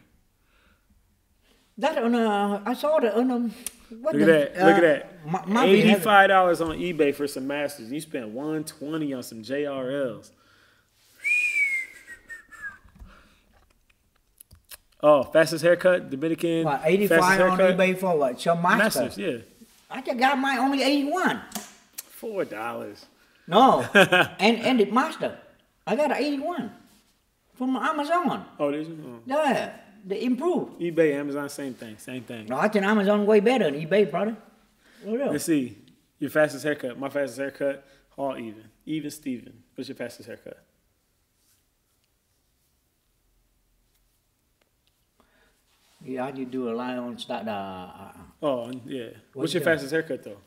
That on I saw the on Look at that. $85 on eBay for some masters. You spent $120 on some JRLs. Oh, fastest haircut, Dominican. What, 85 on eBay for what? Some masters? Yeah. I just got mine only 81. $4. No, and the master, I got an 81 from Amazon. Oh, did you? Oh. Yeah, they improved. eBay, Amazon, same thing. No, I think Amazon way better than eBay, brother. Let's see. Your fastest haircut. My fastest haircut, all even. Even Steven. What's your fastest haircut? Yeah, you do a line on start. Oh, yeah. What's your fastest haircut, though?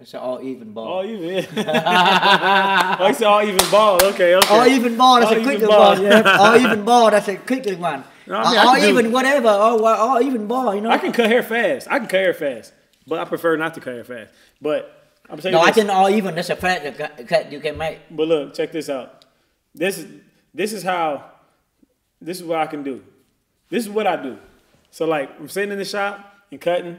It's an all even ball. All even, yeah. Oh, you said all even ball. Okay. All even ball, that's a quicker one. Yeah. All even ball, that's a quicker one. No, I mean, all even whatever, all even ball, you know. I can cut hair fast. But I prefer not to cut hair fast. But I'm saying I can all even. That's a fast cut you can make. But look, check this out. This is what I can do. This is what I do. So like I'm sitting in the shop and cutting.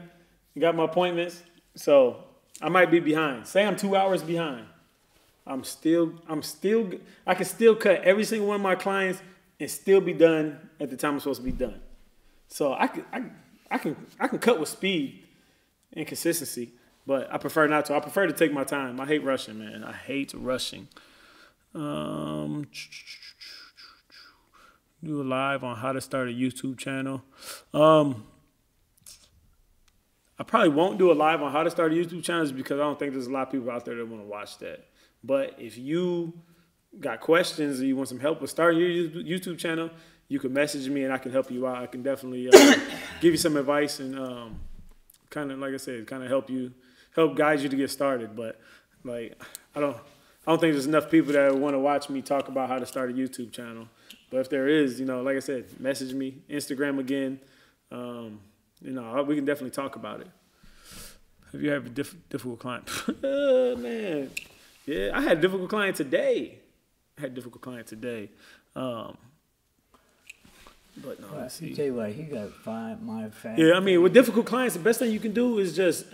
Got my appointments. So I might be behind. Say I'm 2 hours behind. I can still cut every single one of my clients and still be done at the time I'm supposed to be done. So I can cut with speed and consistency, but I prefer not to. I prefer to take my time. I hate rushing, man. I hate rushing. Do a live on how to start a YouTube channel. I probably won't do a live on how to start a YouTube channel because I don't think there's a lot of people out there that want to watch that. But if you got questions or you want some help with starting your YouTube channel, you can message me and I can help you out. I can definitely give you some advice and kind of, like I said, kind of help guide you to get started. But like, I don't think there's enough people that want to watch me talk about how to start a YouTube channel. But if there is, like I said, message me, Instagram again. We can definitely talk about it. Have you had a difficult client? Man. Yeah, I had a difficult client today. But no, let's see. I tell you what, he got my family. Yeah, I mean, with difficult clients, the best thing you can do is just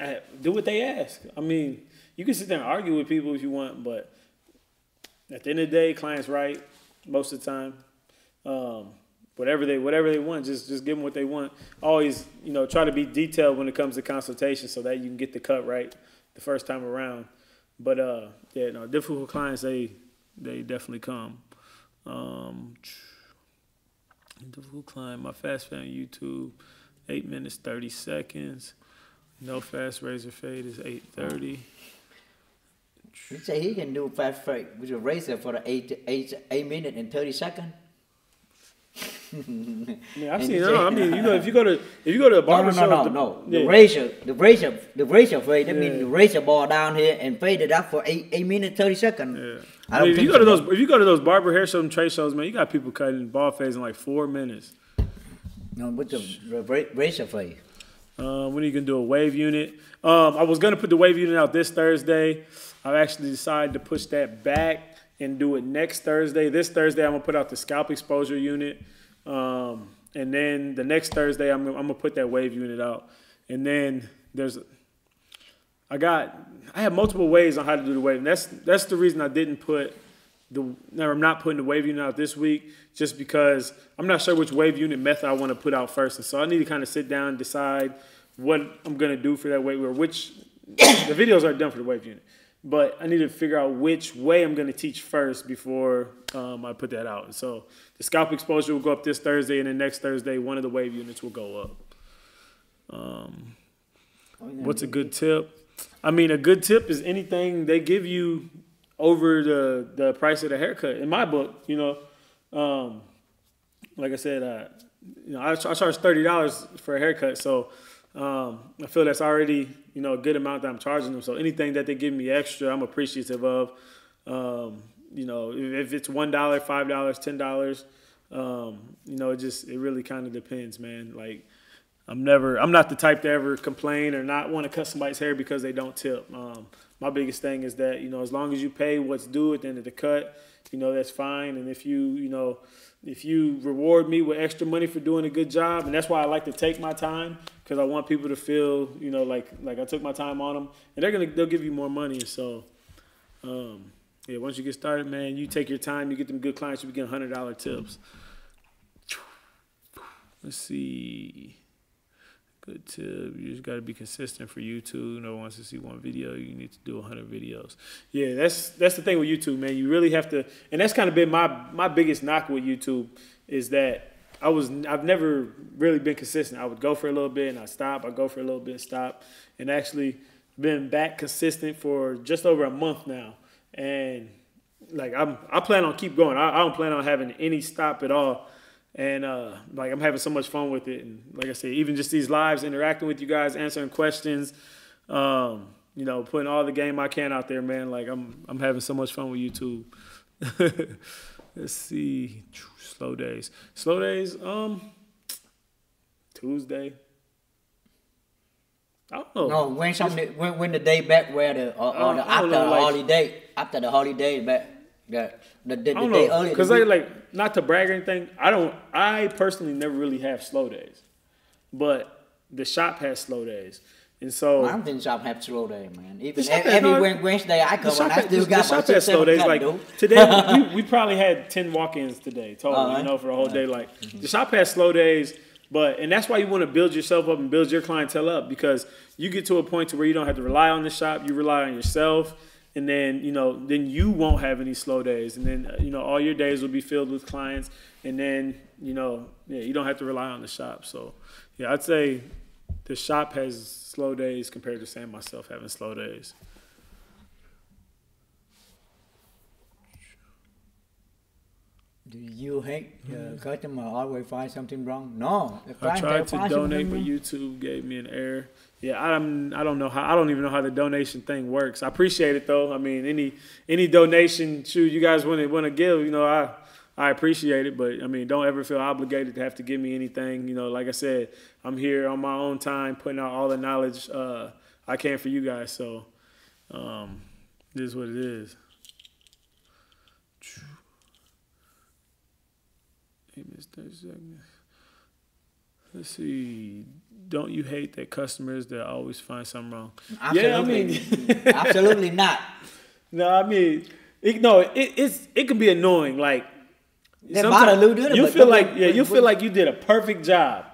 do what they ask. I mean, you can sit there and argue with people if you want, but at the end of the day, clients right most of the time. Whatever they want, just give them what they want. Always, try to be detailed when it comes to consultation so that you can get the cut right the first time around. But difficult clients, they definitely come. Difficult climb. My fast fade on YouTube, 8 minutes 30 seconds. No fast razor fade is 8:30. He say he can do fast fade with a razor for the 8 minutes and 30 seconds. Yeah, I've seen. No, I mean, if you go to a barber shop, no. Yeah. The razor fade. That means the razor ball down here and fade it up for 8 minutes 30 seconds. Yeah. I mean, if you go to those barber hair shows and trade shows, man, you got people cutting bald fades in like 4 minutes. No, with the razor fade. When are you gonna do a wave unit? I was gonna put the wave unit out this Thursday. I've actually decided to push that back and do it next Thursday. This Thursday, I'm gonna put out the scalp exposure unit. And then the next Thursday, I'm gonna put that wave unit out. And then I have multiple ways on how to do the wave. And that's the reason I didn't I'm not putting the wave unit out this week, just because I'm not sure which wave unit method I want to put out first. And so I need to kind of sit down and decide what I'm gonna do for that wave, or which the videos are done for the wave unit. But I need to figure out which way I'm going to teach first before I put that out. And so the scalp exposure will go up this Thursday, and then next Thursday, one of the wave units will go up. What's a good tip? I mean, a good tip is anything they give you over the price of the haircut. In my book, like I said, I charge $30 for a haircut, so I feel that's already, a good amount that I'm charging them. So anything that they give me extra, I'm appreciative of. If it's $1, $5, $10, it really kind of depends, man. Like, I'm not the type to ever complain or not want to cut somebody's hair because they don't tip. My biggest thing is that, as long as you pay what's due at the end of the cut, that's fine. And if you reward me with extra money for doing a good job, and that's why I like to take my time, because I want people to feel, like I took my time on them, and they'll give you more money. And so, once you get started, man, you take your time, you get them good clients, you get $100 tips. Let's see. Good tip. You just got to be consistent for YouTube. No one wants to see one video. You need to do 100 videos. Yeah, that's the thing with YouTube, man. You really have to, and that's kind of been my biggest knock with YouTube, is that I've never really been consistent. I would go for a little bit and I stop. I go for a little bit and stop. And actually been back consistent for just over a month now. And like I plan on keep going. I don't plan on having any stop at all. And I'm having so much fun with it. And like I said, even just these lives, interacting with you guys, answering questions, putting all the game I can out there, man. Like I'm having so much fun with YouTube. Let's see. Slow days. Tuesday. I don't know. No, when the day back where after the holiday back. The day earlier. Because not to brag or anything, I personally never really have slow days. But the shop has slow days. And so I don't think the shop have slow days, man. Even every Wednesday I come and I still got the shop has slow days. Like today we probably had 10 walk-ins today total, for a whole day. Like the shop has slow days, and that's why you want to build yourself up and build your clientele up, because you get to a point to where you don't have to rely on the shop, you rely on yourself. And then, then you won't have any slow days. And then, all your days will be filled with clients. And then, you don't have to rely on the shop. So, yeah, I'd say the shop has slow days compared to Sam myself having slow days. Do you hate customer always find something wrong? No. I tried to donate, but YouTube gave me an error. Yeah, I don't even know how the donation thing works. I appreciate it though. I mean, any donation, you guys want to give, I appreciate it. But I mean, don't ever feel obligated to have to give me anything. Like I said, I'm here on my own time, putting out all the knowledge I can for you guys. So, it is what it is. Let's see. Don't you hate that customers that always find something wrong? Absolutely. Absolutely not. No, I mean, it can be annoying. Like you feel like you did a perfect job.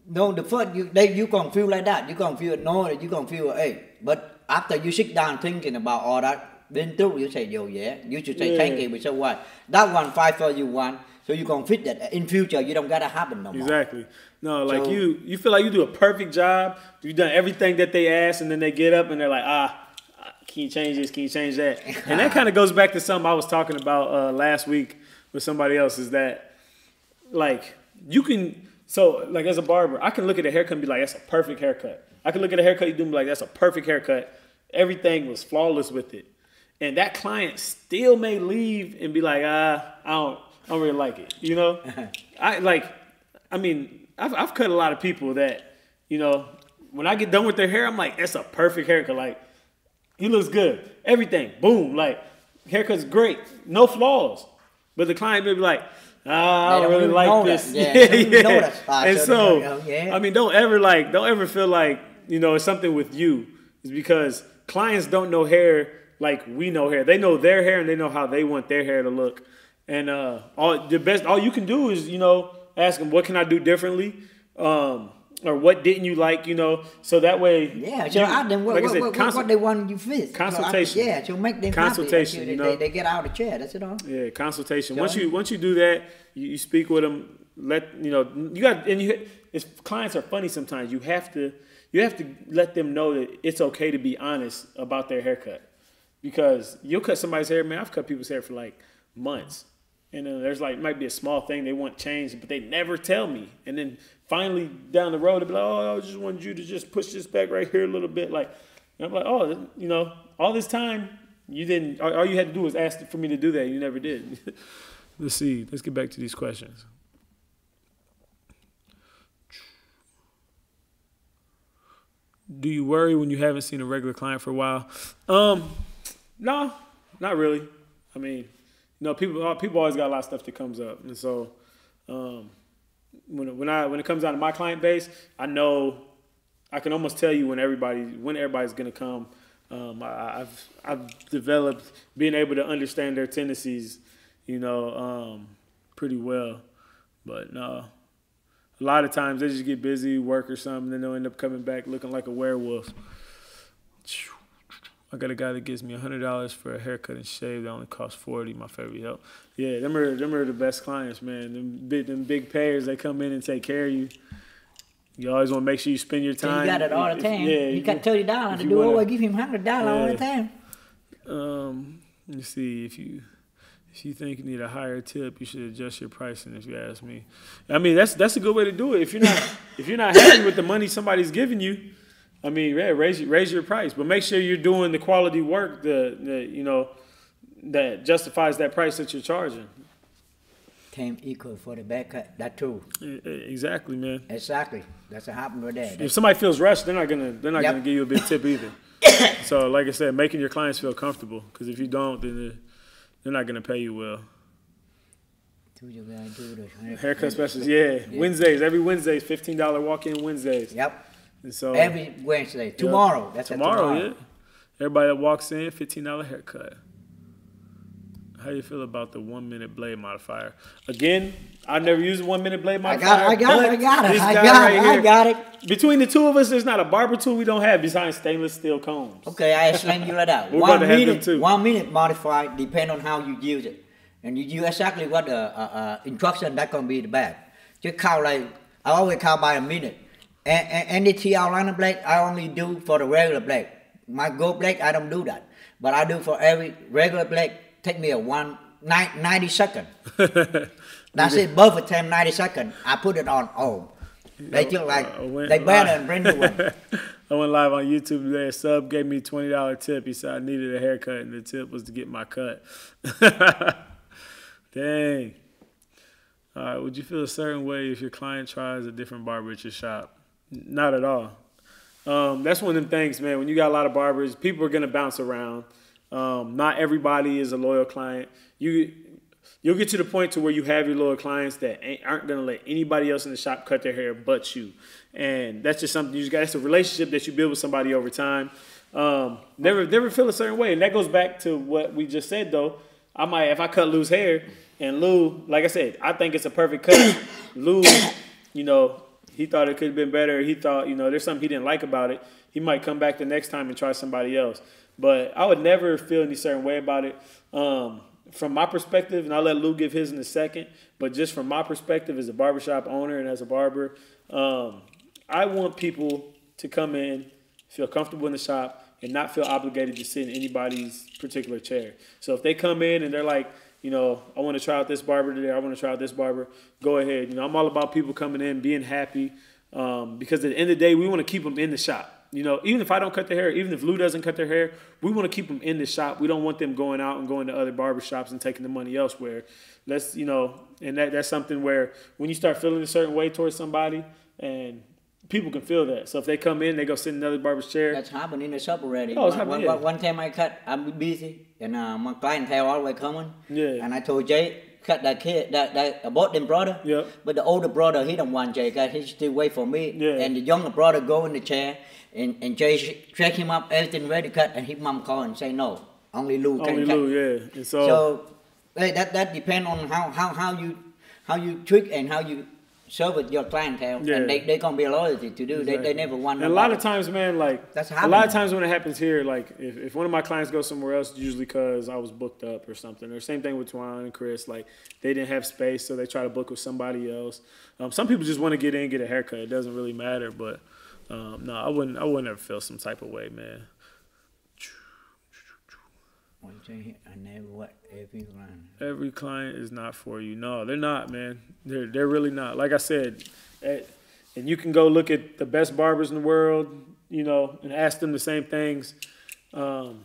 No, the first you gonna feel like that. You gonna feel annoyed. You gonna feel but after you sit down thinking about all that, then through you say, yo, yeah, you should say thank you. But so what? That one fight for you one. So you gonna fit that in future. You don't gotta happen no more. Exactly. No, like so, you feel like you do a perfect job. You've done everything that they ask, and then they get up and they're like, can you change this? Can you change that? And that kind of goes back to something I was talking about last week with somebody else. Is that like you can like as a barber, I can look at a haircut and be like, that's a perfect haircut. I can look at a haircut you do and be like, that's a perfect haircut. Everything was flawless with it. And that client still may leave and be like, I don't really like it. You know? I've cut a lot of people that, you know, when I get done with their hair, I'm like, that's a perfect haircut. Like, he looks good. Everything. Boom. Like, haircut's great. No flaws. But the client may be like, I don't really like this. Yeah. And so, I mean, don't ever feel like, you know, it's something with you. It's because clients don't know hair like we know hair. They know their hair and they know how they want their hair to look. And all you can do is, you know, ask them, what can I do differently? Or what didn't you like, you know? So that way, so ask them what they want you fit. Consultation. So make them consultation. happy. You know? They get out of the chair. That's it all. Yeah, consultation. Once you do that, you speak with them. Clients are funny sometimes. You have to let them know that it's okay to be honest about their haircut, because you'll cut somebody's hair. Man, I've cut people's hair for like months. And then there's might be a small thing they want changed, but they never tell me. And then finally down the road, they'll be like, I just wanted you to just push this back right here a little bit. Like, and I'm like, you know, all this time you didn't. All you had to do was ask for me to do that. You never did. Let's see. Let's get back to these questions. Do you worry when you haven't seen a regular client for a while? No, not really. I mean, you know, people always got a lot of stuff that comes up, and so when it comes down to my client base, I know I can almost tell you when everybody's gonna come. I've developed being able to understand their tendencies, you know, pretty well. But no, a lot of times they just get busy, work or something, then they'll end up coming back looking like a werewolf. I got a guy that gives me $100 for a haircut and shave that only costs $40. My favorite help. Yeah, them are the best clients, man. Them big payers, they come in and take care of you. You always want to make sure you spend your time. So you got it all the time. You got $30 to do. Always give him $100 all the time. Let me see. If you think you need a higher tip, you should adjust your pricing. If you ask me, I mean that's a good way to do it. If you're not happy with the money somebody's giving you, I mean, yeah, raise your price, but make sure you're doing the quality work that justifies that price that you're charging. Time equal for the back cut. That too. Exactly, man. Exactly. That's what happened with that. If somebody feels rushed, they're not gonna give you a big tip either. So, like I said, making your clients feel comfortable, because if you don't, then they're not gonna pay you well. Haircut specials, yeah. Wednesdays, every Wednesdays, $15 walk-in Wednesdays. Yep. And so every Wednesday, tomorrow. That's tomorrow. Yeah. Everybody that walks in, $15 haircut. How do you feel about the 1 minute blade modifier? Again, I've never used a 1 minute blade modifier. I got it. Between the two of us, there's not a barber tool we don't have besides stainless steel combs. Okay, I explain you that out. We're about to have them too. 1 minute modifier depend on how you use it. And you use exactly what the instruction that's going to be the back. Just count I always count by a minute. And any T-outline blade, I only do for the regular blade. My gold blade, I don't do that. But I do for every regular blade, take me 90 seconds. That's it, both of them 90 seconds. I put it on all. They just they better than brand new one. I went live on YouTube today. A sub gave me $20 tip. He said I needed a haircut, and the tip was to get my cut. Dang. All right, would you feel a certain way if your client tries a different barber at your shop? Not at all. That's one of them things, man. When you got a lot of barbers, people are going to bounce around. Not everybody is a loyal client. You'll get to the point to where you have your loyal clients that aren't going to let anybody else in the shop cut their hair but you. And that's just something you just got. It's a relationship that you build with somebody over time. Never feel a certain way. And that goes back to what we just said, though. If I cut Lou's hair, and Lou, like I said, I think it's a perfect cut. Lou, he thought it could have been better. He thought, there's something he didn't like about it. He might come back the next time and try somebody else. But I would never feel any certain way about it. from my perspective, and I'll let Lou give his in a second, but just from my perspective as a barbershop owner and as a barber, I want people to come in, feel comfortable in the shop, and not feel obligated to sit in anybody's particular chair. So if they come in and they're like, you know, I want to try out this barber today, I want to try out this barber, go ahead. You know, I'm all about people coming in, being happy, because at the end of the day, we want to keep them in the shop. You know, even if I don't cut their hair, even if Lou doesn't cut their hair, we want to keep them in the shop. We don't want them going out and going to other barbershops and taking the money elsewhere. Let's, you know, and that's something where when you start feeling a certain way towards somebody, and people can feel that. So if they come in, they go sit in another barber's chair. That's happened in the shop already. Oh, it's happened, yeah. One time I cut, I'm busy, and my clientele always coming. Yeah. And I told Jay, cut that kid, that bought them brother. Yeah. But the older brother, he don't want Jay cut. He still wait for me. Yeah. And the younger brother go in the chair, and Jay check him up, everything ready to cut, and his mom call and say no, only Lou can cut. Only Lou, yeah. And so hey, that depends on how you treat and how you serve your clientele, yeah. and they gonna be loyalty to do. Exactly. They never want. And a lot of times, man, like that's a lot of times when it happens here, like if one of my clients goes somewhere else, usually because I was booked up or something. Or same thing with Twan and Chris, like they didn't have space, so they try to book with somebody else. Some people just want to get in, get a haircut. It doesn't really matter, but no, I wouldn't ever feel some type of way, man. Every client is not for you. No, they're not, man. They're really not. Like I said, and you can go look at the best barbers in the world, you know, and ask them the same things. I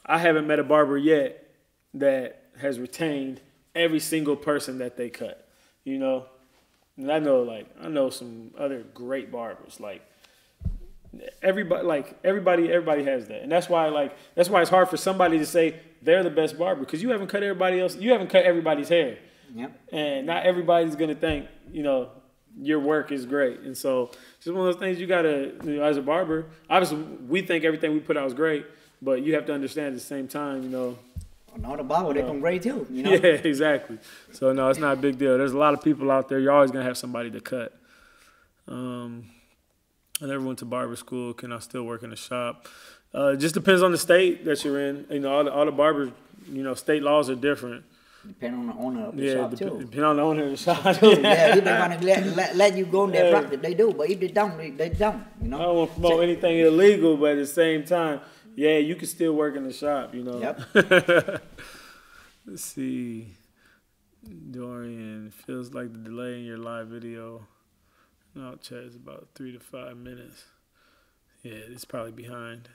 haven't met a barber yet that has retained every single person that they cut, you know. And I know some other great barbers. Like everybody has that, and that's why it's hard for somebody to say they're the best barber, because you haven't cut everybody's hair. Yep. And not everybody's gonna think, you know, your work is great. And so it's just one of those things you gotta, you know, as a barber, obviously we think everything we put out is great, but you have to understand at the same time, you know. Not a barber, they can grade too, you know. Yeah, exactly. So no, it's not a big deal. There's a lot of people out there. You're always gonna have somebody to cut. I never went to barber school. Can I still work in the shop? It just depends on the state that you're in. You know, all the barbers, you know, state laws are different. Depend on the owner of the shop too. Depend on the owner of the shop. Yeah, if they want to let you go in their practice, they do. But if they don't, they don't. You know. I don't want to promote anything illegal, but at the same time, yeah, you can still work in the shop. You know. Yep. Let's see. Dorian, feels like the delay in your live video. No, chat is about 3 to 5 minutes. Yeah, it's probably behind.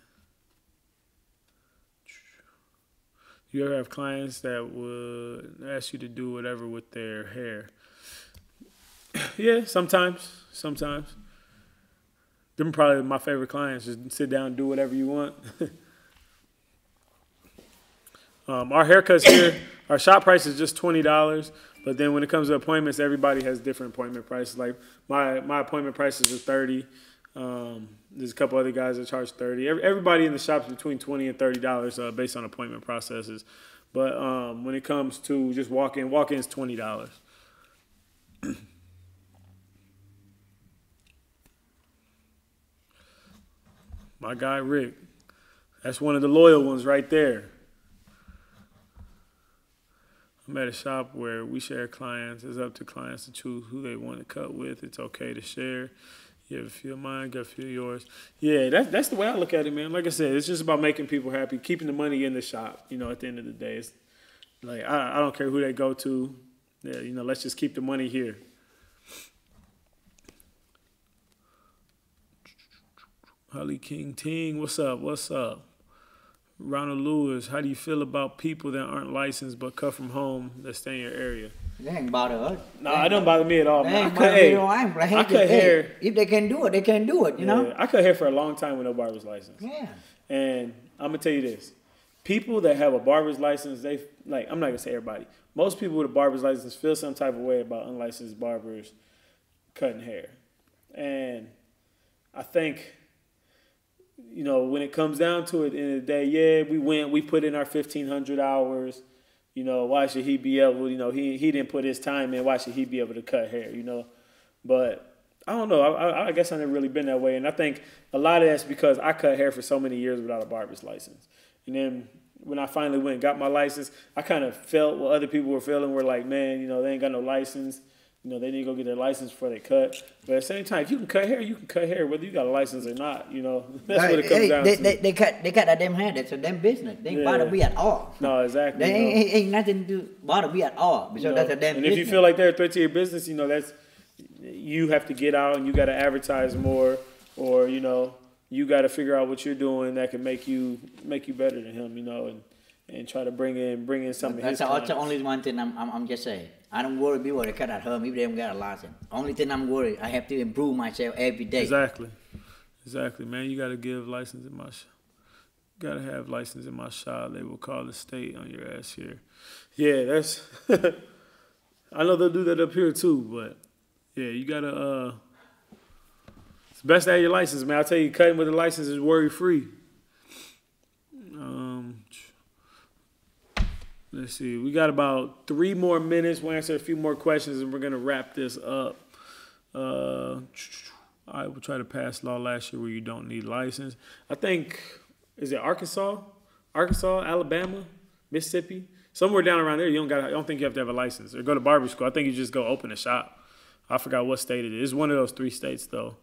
You ever have clients that would ask you to do whatever with their hair? Yeah, sometimes. Them probably my favorite clients. Just sit down and do whatever you want. Our haircuts here, our shop price is just $20. But then when it comes to appointments, everybody has different appointment prices. Like my appointment prices are $30. There's a couple other guys that charge $30. Everybody in the shop's between $20 and $30 based on appointment processes. But when it comes to just walk-in is $20. My guy Rick, that's one of the loyal ones right there. I'm at a shop where we share clients. It's up to clients to choose who they want to cut with. It's okay to share. You ever feel mine, gotta feel yours. Yeah, that's the way I look at it, man. Like I said, it's just about making people happy, keeping the money in the shop. You know, at the end of the day, it's like I don't care who they go to. Yeah, you know, let's just keep the money here. Holly King Ting, what's up? What's up? Ronald Lewis, how do you feel about people that aren't licensed but cut from home that stay in your area? They ain't bother us. No, it don't bother me at all. I cut hair. If they can do it, they can do it, you know? I cut hair for a long time with no barber's license. Yeah. And I'm going to tell you this. People that have a barber's license, I'm not going to say everybody. Most people with a barber's license feel some type of way about unlicensed barbers cutting hair. And I think, you know, when it comes down to it, in the day, yeah, we put in our 1,500 hours. You know, why should he be able, you know, he didn't put his time in. Why should he be able to cut hair, you know? But I don't know. I guess I've never really been that way. And I think a lot of that's because I cut hair for so many years without a barber's license. And then when I finally went and got my license, I kind of felt what other people were feeling. Were like, man, you know, they ain't got no license. You know, they need to go get their license before they cut. But at the same time, if you can cut hair, you can cut hair, whether you got a license or not. You know, that's what it comes down to. They cut that damn hair. That's a damn business. They ain't bother me at all. No, exactly. They ain't nothing to bother me at all. Because that's a damn business. And if you feel like they're a threat to your business, you know, that's you have to get out and you got to advertise more, or you know, you got to figure out what you're doing that can make you better than him. You know, and try to bring in some of his. That's the only one thing I'm just saying. I don't worry people that cut at home if they don't got a license. Only thing I'm worried, I have to improve myself every day. Exactly, man. You got to give license in my shop. Got to have license in my shop. They will call the state on your ass here. Yeah, that's. I know they'll do that up here too, but yeah, you gotta. It's best to have your license, man. I tell you, cutting with a license is worry free. Let's see. We got about 3 more minutes. We'll answer a few more questions, and we're going to wrap this up. I will try to pass law last year where you don't need license. I think, is it Arkansas, Alabama, Mississippi? Somewhere down around there, I don't think you have to have a license. Or go to Barber School. I think you just go open a shop. I forgot what state it is. It's one of those 3 states, though.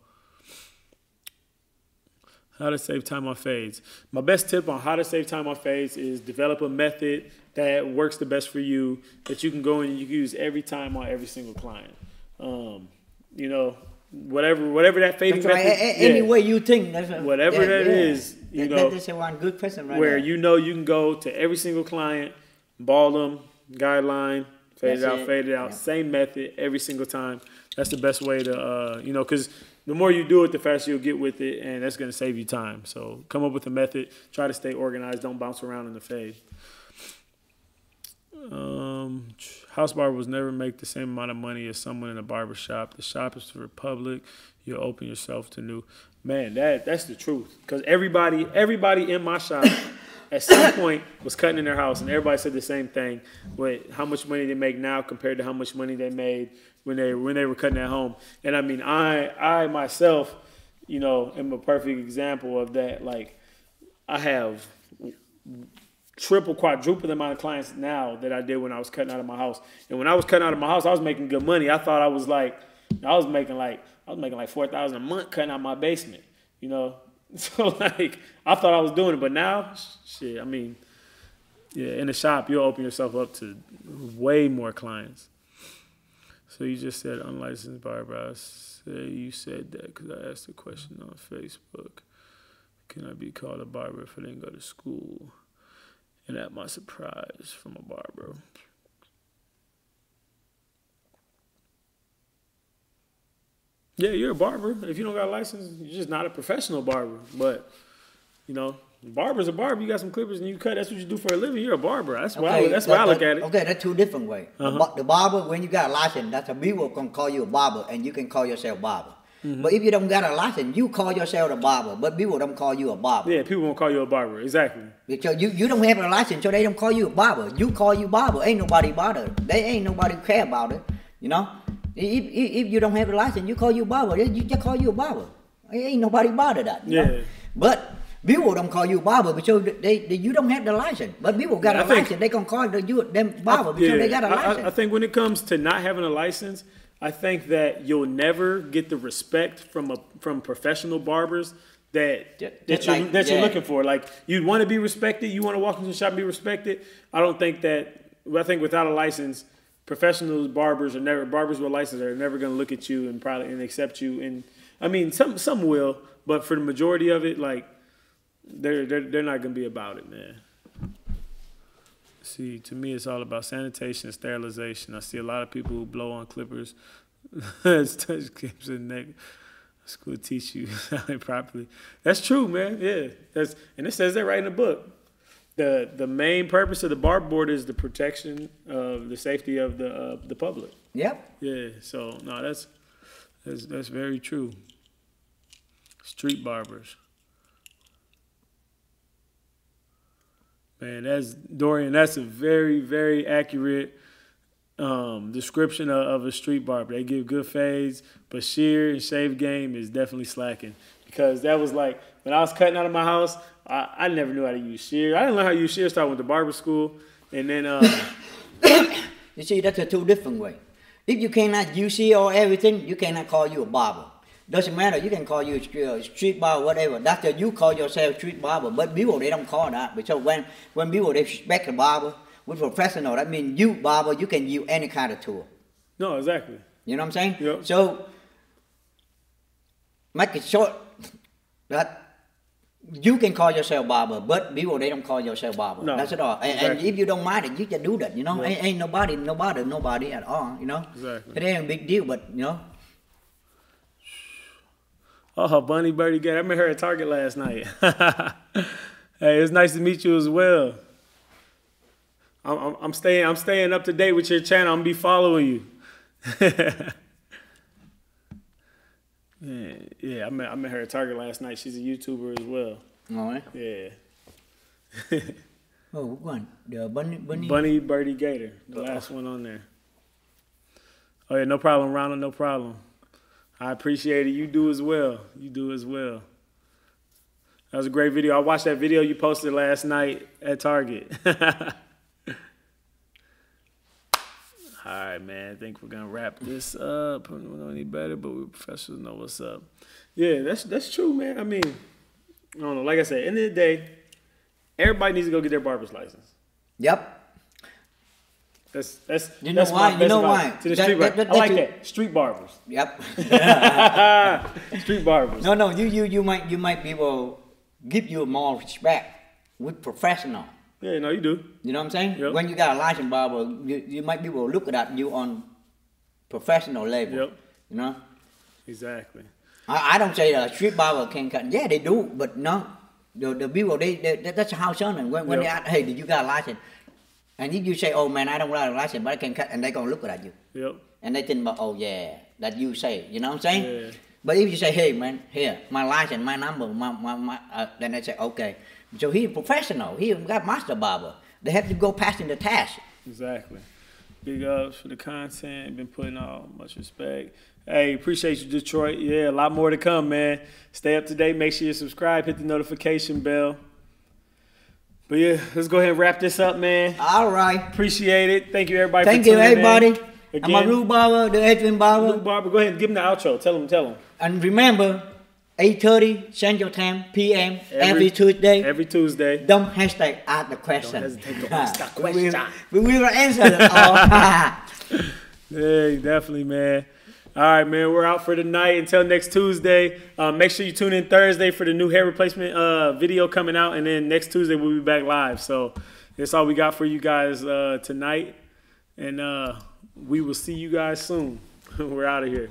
How to save time on fades. My best tip on how to save time on fades is develop a method that works the best for you, that you can go and you can use every time on every single client. You know, whatever that fading method. Any way you think. Whatever that is, you know. That's one good question right where there. you know you can go to every single client, ball them, guideline, fade it out. Same method every single time. That's the best way to, you know, because the more you do it, the faster you'll get with it, and that's going to save you time. So come up with a method. Try to stay organized. Don't bounce around in the fade. House barbers never make the same amount of money as someone in a barber shop. The shop is for the public. You'll open yourself to new. Man, that's the truth. Because everybody in my shop at some point was cutting in their house, and everybody said the same thing with how much money they make now compared to how much money they made when they were cutting at home. And I mean, I myself, you know, am a perfect example of that. Like, I have triple, quadruple the amount of clients now that I did when I was cutting out of my house. And when I was cutting out of my house, I was making good money. I thought I was making like $4,000 a month cutting out my basement, you know. So like, I thought I was doing it, but now, shit, I mean, yeah, in the shop, you'll open yourself up to way more clients. So you just said unlicensed barber. I say you said that because I asked a question on Facebook. Can I be called a barber if I didn't go to school? And at my surprise from a barber. Yeah, you're a barber. If you don't got a license, you're just not a professional barber. But, you know, barber's a barber. You got some clippers and you cut. That's what you do for a living. You're a barber. That's why I look at it. Okay, that's 2 different ways. The barber, when you got a license, that's a people can call you a barber, and you can call yourself barber. Mm-hmm. But if you don't got a license, you call yourself a barber, but people don't call you a barber. Yeah, people won't call you a barber. Exactly. Because you don't have a license, so they don't call you a barber. You call you barber. Ain't nobody bothered. They ain't nobody care about it. You know? If you don't have a license, you call you a barber. You just call you a barber. Ain't nobody bothered that. You know? But people don't call you a barber because you don't have the license. But people got a license. They can call them barber because they got a license. I think when it comes to not having a license, I think that you'll never get the respect from professional barbers that you're looking for. Like, you want to be respected, you want to walk into the shop and be respected. I think without a license, professional barbers with a license are never going to look at you and accept you. And I mean, some will, but for the majority of it, like, they're not going to be about it, man. See, to me, it's all about sanitation and sterilization. I see a lot of people who blow on clippers. Touch clips in the neck. School teach you properly. That's true, man. Yeah, and it says that right in the book. The main purpose of the barber board is the protection of the safety of the public. Yep. Yeah. So no, that's very true. Street barbers. Man, that's a very, very accurate description of a street barber. They give good fades, but shear and shave game is definitely slacking. because that was like when I was cutting out of my house. I never knew how to use shears. I didn't learn how to use shears until I went to barber school, and then you see, that's a two different way. If you cannot use shears or everything, you cannot call you a barber. Doesn't matter. You can call you a street barber, whatever. That's what you call yourself, street barber. But people, they don't call that, because when people, they respect a barber with professional, that means you barber, you can use any kind of tool. No, exactly. You know what I'm saying? Yep. So make it short that you can call yourself barber, but people, they don't call yourself barber. No, that's it all. And if you don't mind it, you can do that. You know, ain't nobody at all. You know, exactly. It ain't a big deal, but you know. Oh, Bunny Birdie Gator. I met her at Target last night. Hey, it's nice to meet you as well. I'm staying up to date with your channel. I'm gonna be following you. Yeah, I met her at Target last night. She's a YouTuber as well. Oh, yeah. Oh, what one? The bunny. Bunny Birdie Gator, the last one on there. Oh yeah, no problem, Ronald. No problem. I appreciate it. You do as well. You do as well. That was a great video. I watched that video you posted last night at Target. All right, man. I think we're gonna wrap this up. We don't know any better, but we professionals know what's up. Yeah, that's true, man. I mean, I don't know. Like I said, end of the day, everybody needs to go get their barber's license. Yep. That's you know why? You know why? To the street barbers. I like that. Street barbers. Yep. Street barbers. No. You might be able to give you more respect with professional. Yeah, no, you do. You know what I'm saying? Yep. When you got a licensed barber, you might be able to look at you on professional level. Yep. You know? Exactly. I don't say that a street barber can cut. Yeah, they do, but no. The people, that's how son. When they ask, hey, did you got a license? And if you say, oh man, I don't have a license, but I can cut, and they're going to look at you. Yep. And they think about, oh yeah, that you say. You know what I'm saying? Yeah. But if you say, hey man, here, my license, my number, then they say, okay. So he's a professional. He got master barber. They have to go passing the test. Exactly. Big ups for the content. Been putting out much respect. Hey, appreciate you, Detroit. Yeah, a lot more to come, man. Stay up to date. Make sure you subscribe. Hit the notification bell. But yeah, let's go ahead and wrap this up, man. All right. Appreciate it. Thank you, everybody. Thank you, everybody. Again, I'm a Rue Barber, the Edwin Barber. Rue Barber. Go ahead and give them the outro. Tell them. And remember, 8:30 Central Time, PM, every Tuesday. Every Tuesday. Don't hashtag ask the question. Don't hesitate to ask the question. We will answer it all. Hey, definitely, man. All right, man. We're out for tonight. Until next Tuesday. Make sure you tune in Thursday for the new hair replacement video coming out. And then next Tuesday, we'll be back live. So that's all we got for you guys tonight. And we will see you guys soon. We're out of here.